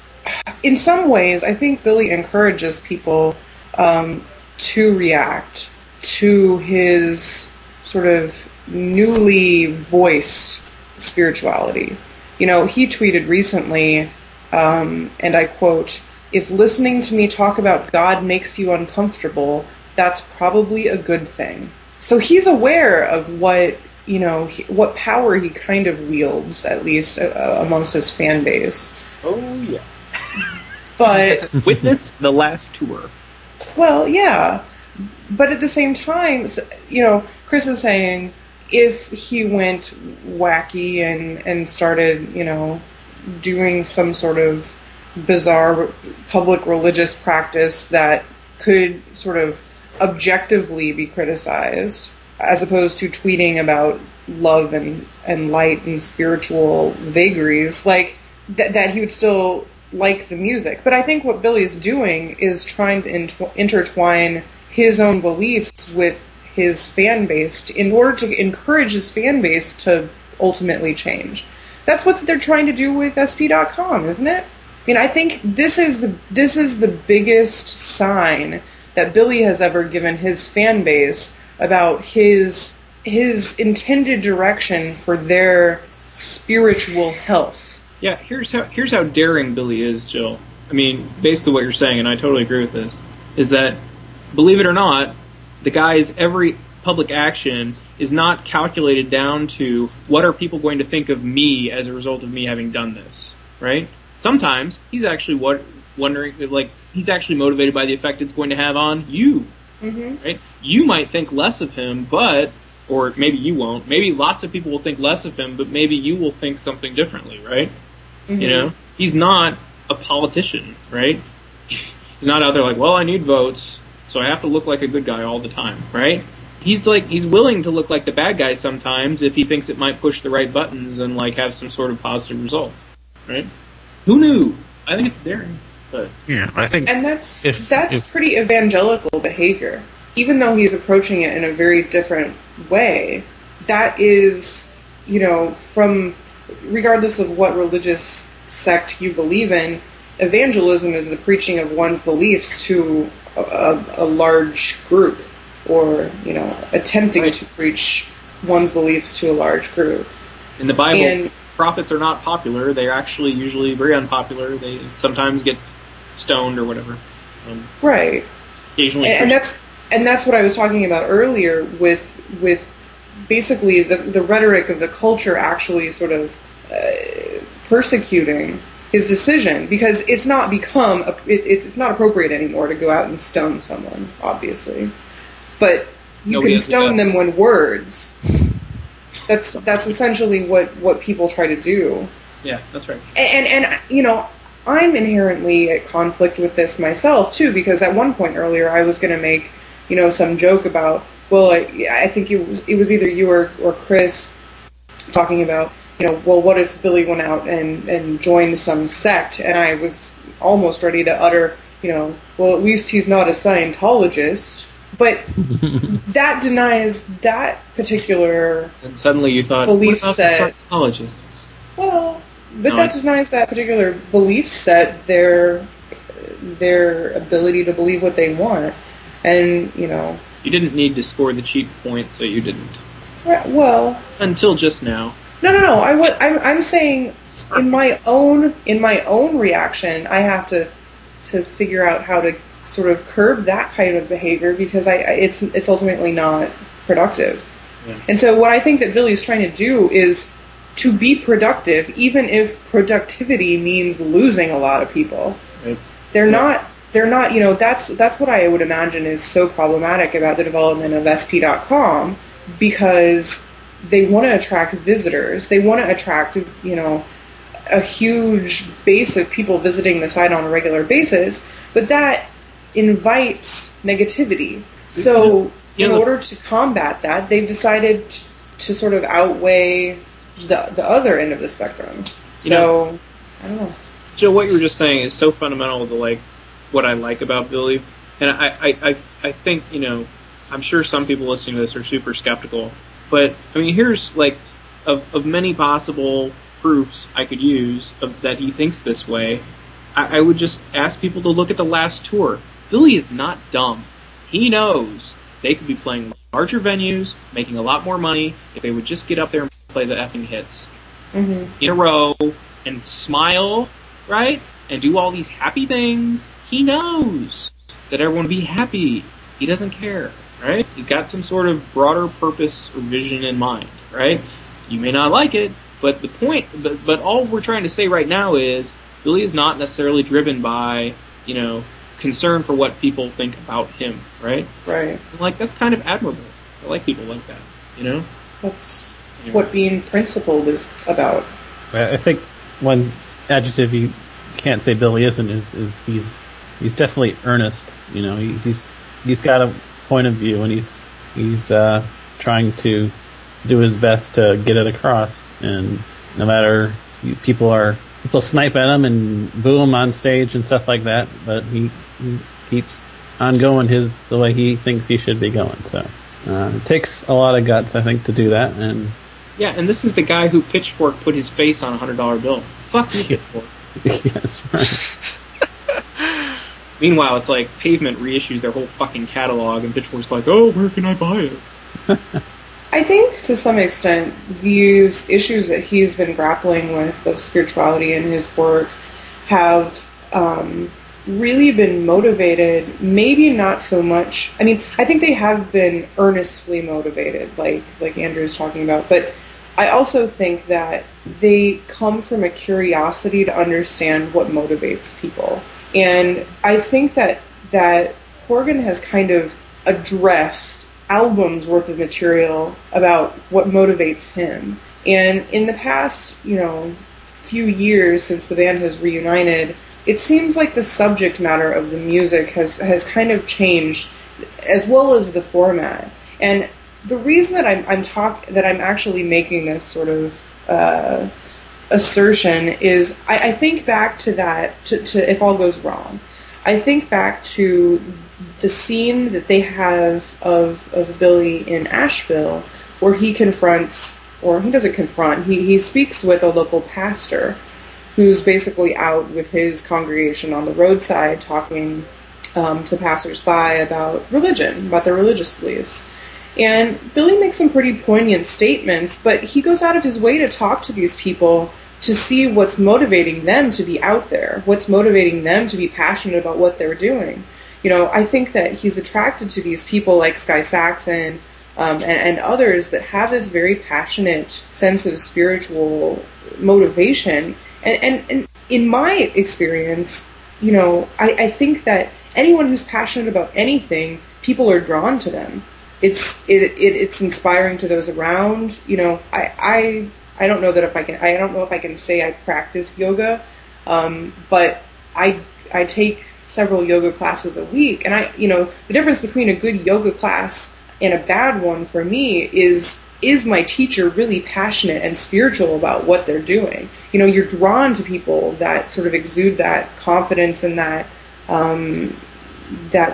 in some ways I think Billy encourages people to react to his sort of newly voiced spirituality. You know, he tweeted recently, and I quote, "If listening to me talk about God makes you uncomfortable, that's probably a good thing." So he's aware of what what power he kind of wields, at least amongst his fan base. Oh, yeah. But witness the last tour. Well, yeah. But at the same time, Chris is saying if he went wacky and started, doing some sort of bizarre public religious practice that could sort of objectively be criticized, as opposed to tweeting about love and light and spiritual vagaries, like that he would still like the music. But I think what Billy's doing is trying to intertwine his own beliefs with his fan base in order to encourage his fan base to ultimately change. That's what they're trying to do with SP.com, isn't it? I mean, I think this is the biggest sign that Billy has ever given his fan base about his intended direction for their spiritual health. Yeah, here's how daring Billy is, Jill. I mean, basically what you're saying, and I totally agree with this, is that, believe it or not, the guy's every public action is not calculated down to what are people going to think of me as a result of me having done this, right? Sometimes he's actually wondering, like, he's actually motivated by the effect it's going to have on you. Mm-hmm. Right? You might think less of him, but or maybe you won't. Maybe lots of people will think less of him, but maybe you will think something differently, right? Mm-hmm. You know, he's not a politician, right? He's not out there like, well, I need votes, so I have to look like a good guy all the time, right? He's willing to look like the bad guy sometimes if he thinks it might push the right buttons and like have some sort of positive result, right? Who knew? I think it's daring, but yeah, I think, and that's pretty evangelical behavior. Even though he's approaching it in a very different way, that is, you know, from regardless of what religious sect you believe in, evangelism is the preaching of one's beliefs to a large group, or, you know, attempting to preach one's beliefs to a large group. In the Bible, prophets are not popular. They're actually usually very unpopular. They sometimes get stoned or whatever. Right. Occasionally, and that's what I was talking about earlier with basically the rhetoric of the culture actually sort of persecuting his decision, because it's not it's not appropriate anymore to go out and stone someone, obviously, but you can stone them when words. That's essentially what people try to do. Yeah, that's right. And you know, I'm inherently at conflict with this myself too, because at one point earlier I was going to make, you know, some joke about, well, I think it was either you or Chris talking about, you know, well, what if Billy went out and joined some sect? And I was almost ready to utter, you know, well, at least he's not a Scientologist. But that denies that particular and suddenly you thought, belief set. Scientologists. Well, but that denies that particular belief set their ability to believe what they want. And, you know, you didn't need to score the cheap points, so you didn't. Well, until just now. No. I'm saying in my own reaction, I have to figure out how to sort of curb that kind of behavior, because it's ultimately not productive. Yeah. And so what I think that Billy's trying to do is to be productive, even if productivity means losing a lot of people. Right. They're not, you know, that's what I would imagine is so problematic about the development of SP.com, because they want to attract visitors. They want to attract, you know, a huge base of people visiting the site on a regular basis, but that invites negativity. So in order to combat that, they've decided to sort of outweigh the other end of the spectrum. So, I don't know. Joe, what you were just saying is so fundamental to, like, what I like about Billy. And I think, you know, I'm sure some people listening to this are super skeptical. But, I mean, here's, like, of many possible proofs I could use of that he thinks this way. I would just ask people to look at the last tour. Billy is not dumb. He knows they could be playing larger venues, making a lot more money, if they would just get up there and play the effing hits in a row and smile, right? And do all these happy things. He knows that everyone will be happy. He doesn't care, right? He's got some sort of broader purpose or vision in mind, right? You may not like it, but the point, but all we're trying to say right now is Billy is not necessarily driven by, you know, concern for what people think about him, right? Right. And, like, that's kind of admirable. I like people like that, you know? That's what being principled is about. I think one adjective you can't say Billy isn't is he's definitely earnest. You know, he's got a point of view, and he's trying to do his best to get it across. And no matter people snipe at him and boo him on stage and stuff like that, but he keeps on going the way he thinks he should be going. So it takes a lot of guts, I think, to do that. And yeah, and this is the guy who Pitchfork put his face on a $100 bill. Fuck you, Pitchfork. Yes, right. Meanwhile, it's like Pavement reissues their whole fucking catalog, and Pitchfork's like, oh, where can I buy it? I think, to some extent, these issues that he's been grappling with of spirituality in his work have really been motivated, maybe not so much. I mean, I think they have been earnestly motivated, like Andrew's talking about, but I also think that they come from a curiosity to understand what motivates people. And I think that Corgan has kind of addressed albums worth of material about what motivates him. And in the past, few years since the band has reunited, it seems like the subject matter of the music has kind of changed, as well as the format. And the reason that I'm actually making this sort of assertion is I think back to that to If All Goes Wrong. I think back to the scene that they have of Billy in Asheville, where he confronts, or he doesn't confront, he speaks with a local pastor who's basically out with his congregation on the roadside talking to passersby about religion, about their religious beliefs. And Billy makes some pretty poignant statements, but he goes out of his way to talk to these people to see what's motivating them to be out there, what's motivating them to be passionate about what they're doing. I think that he's attracted to these people like Sky Saxon and others that have this very passionate sense of spiritual motivation. And in my experience, I think that anyone who's passionate about anything, people are drawn to them. It's inspiring to those around. I don't know that I don't know if I can say I practice yoga, but I take several yoga classes a week, and the difference between a good yoga class and a bad one for me is my teacher really passionate and spiritual about what they're doing? You're drawn to people that sort of exude that confidence and that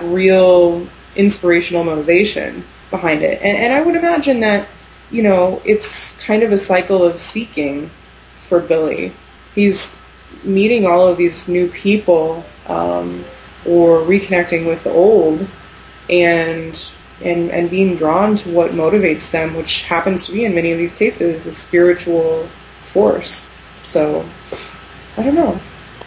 real inspirational motivation behind it. And I would imagine that, it's kind of a cycle of seeking for Billy. He's meeting all of these new people, or reconnecting with the old, and being drawn to what motivates them, which happens to be, in many of these cases, a spiritual force. So, I don't know.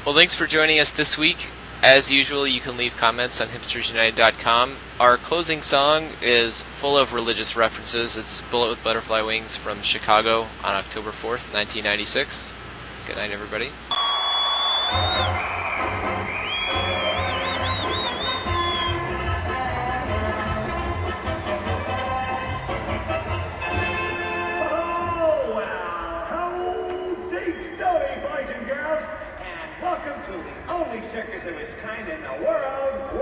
Well, thanks for joining us this week. As usual, you can leave comments on hipstersunited.com. Our closing song is full of religious references. It's Bullet with Butterfly Wings from Chicago on October 4th, 1996. Good night, everybody. Circus of its kind in the world. The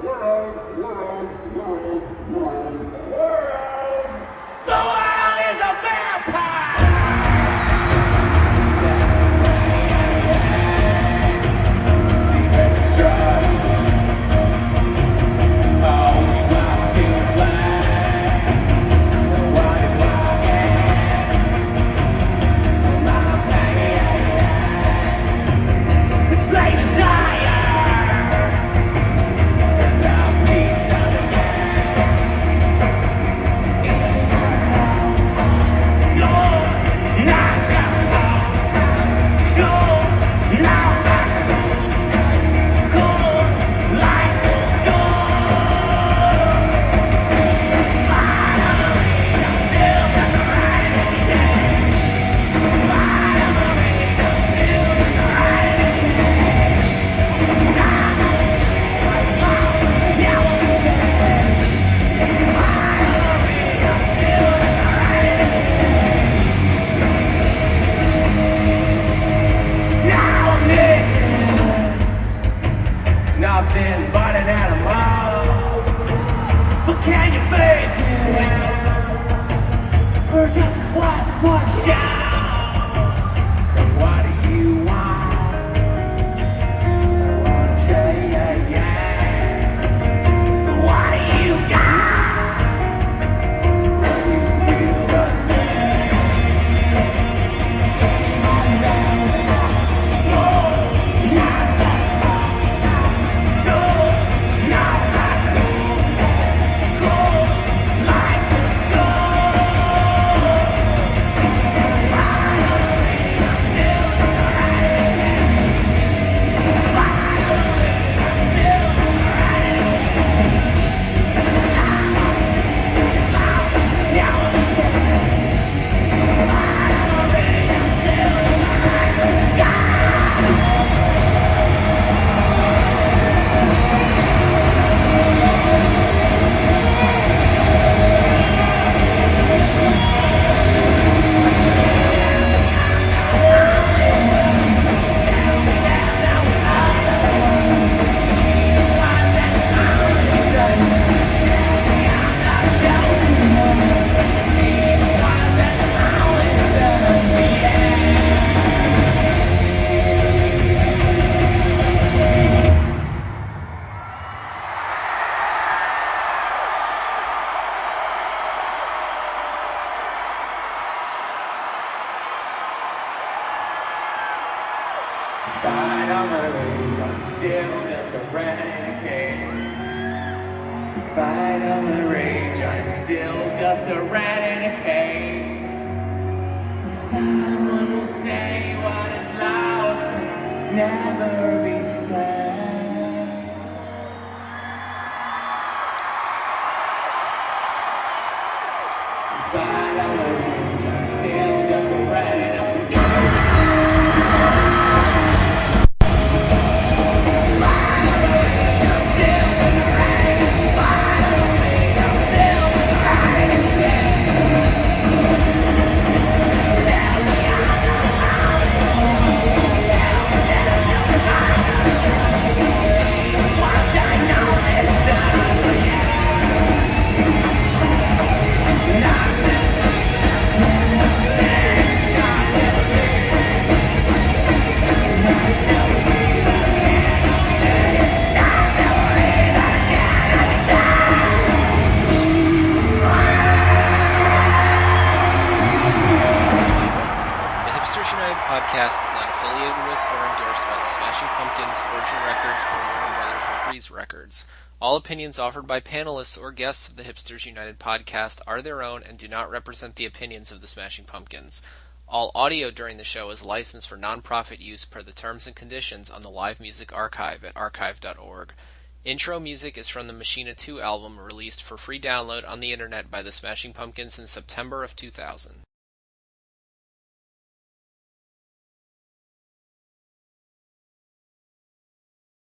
world is a vampire! See her destroy. Always want to fly. What do I get? My pain. It's like desire. Nothing but an animal. But can you fake it? For just one more shot. What do you want? I wanna change. What do you got? When you feel the same. Like the door. I'm still just a rat in a cage. Despite all my rage, I'm still just a rat in a cage. Someone will say what is lost will never be said. Despite all my rage, I'm still just a rat in a cage. Podcast is not affiliated with or endorsed by the Smashing Pumpkins, Virgin Records, or Warner Brothers Reprise Records. All opinions offered by panelists or guests of the Hipsters United podcast are their own and do not represent the opinions of the Smashing Pumpkins. All audio during the show is licensed for non-profit use per the terms and conditions on the Live Music Archive at archive.org. Intro music is from the Machina 2 album released for free download on the internet by the Smashing Pumpkins in September of 2000.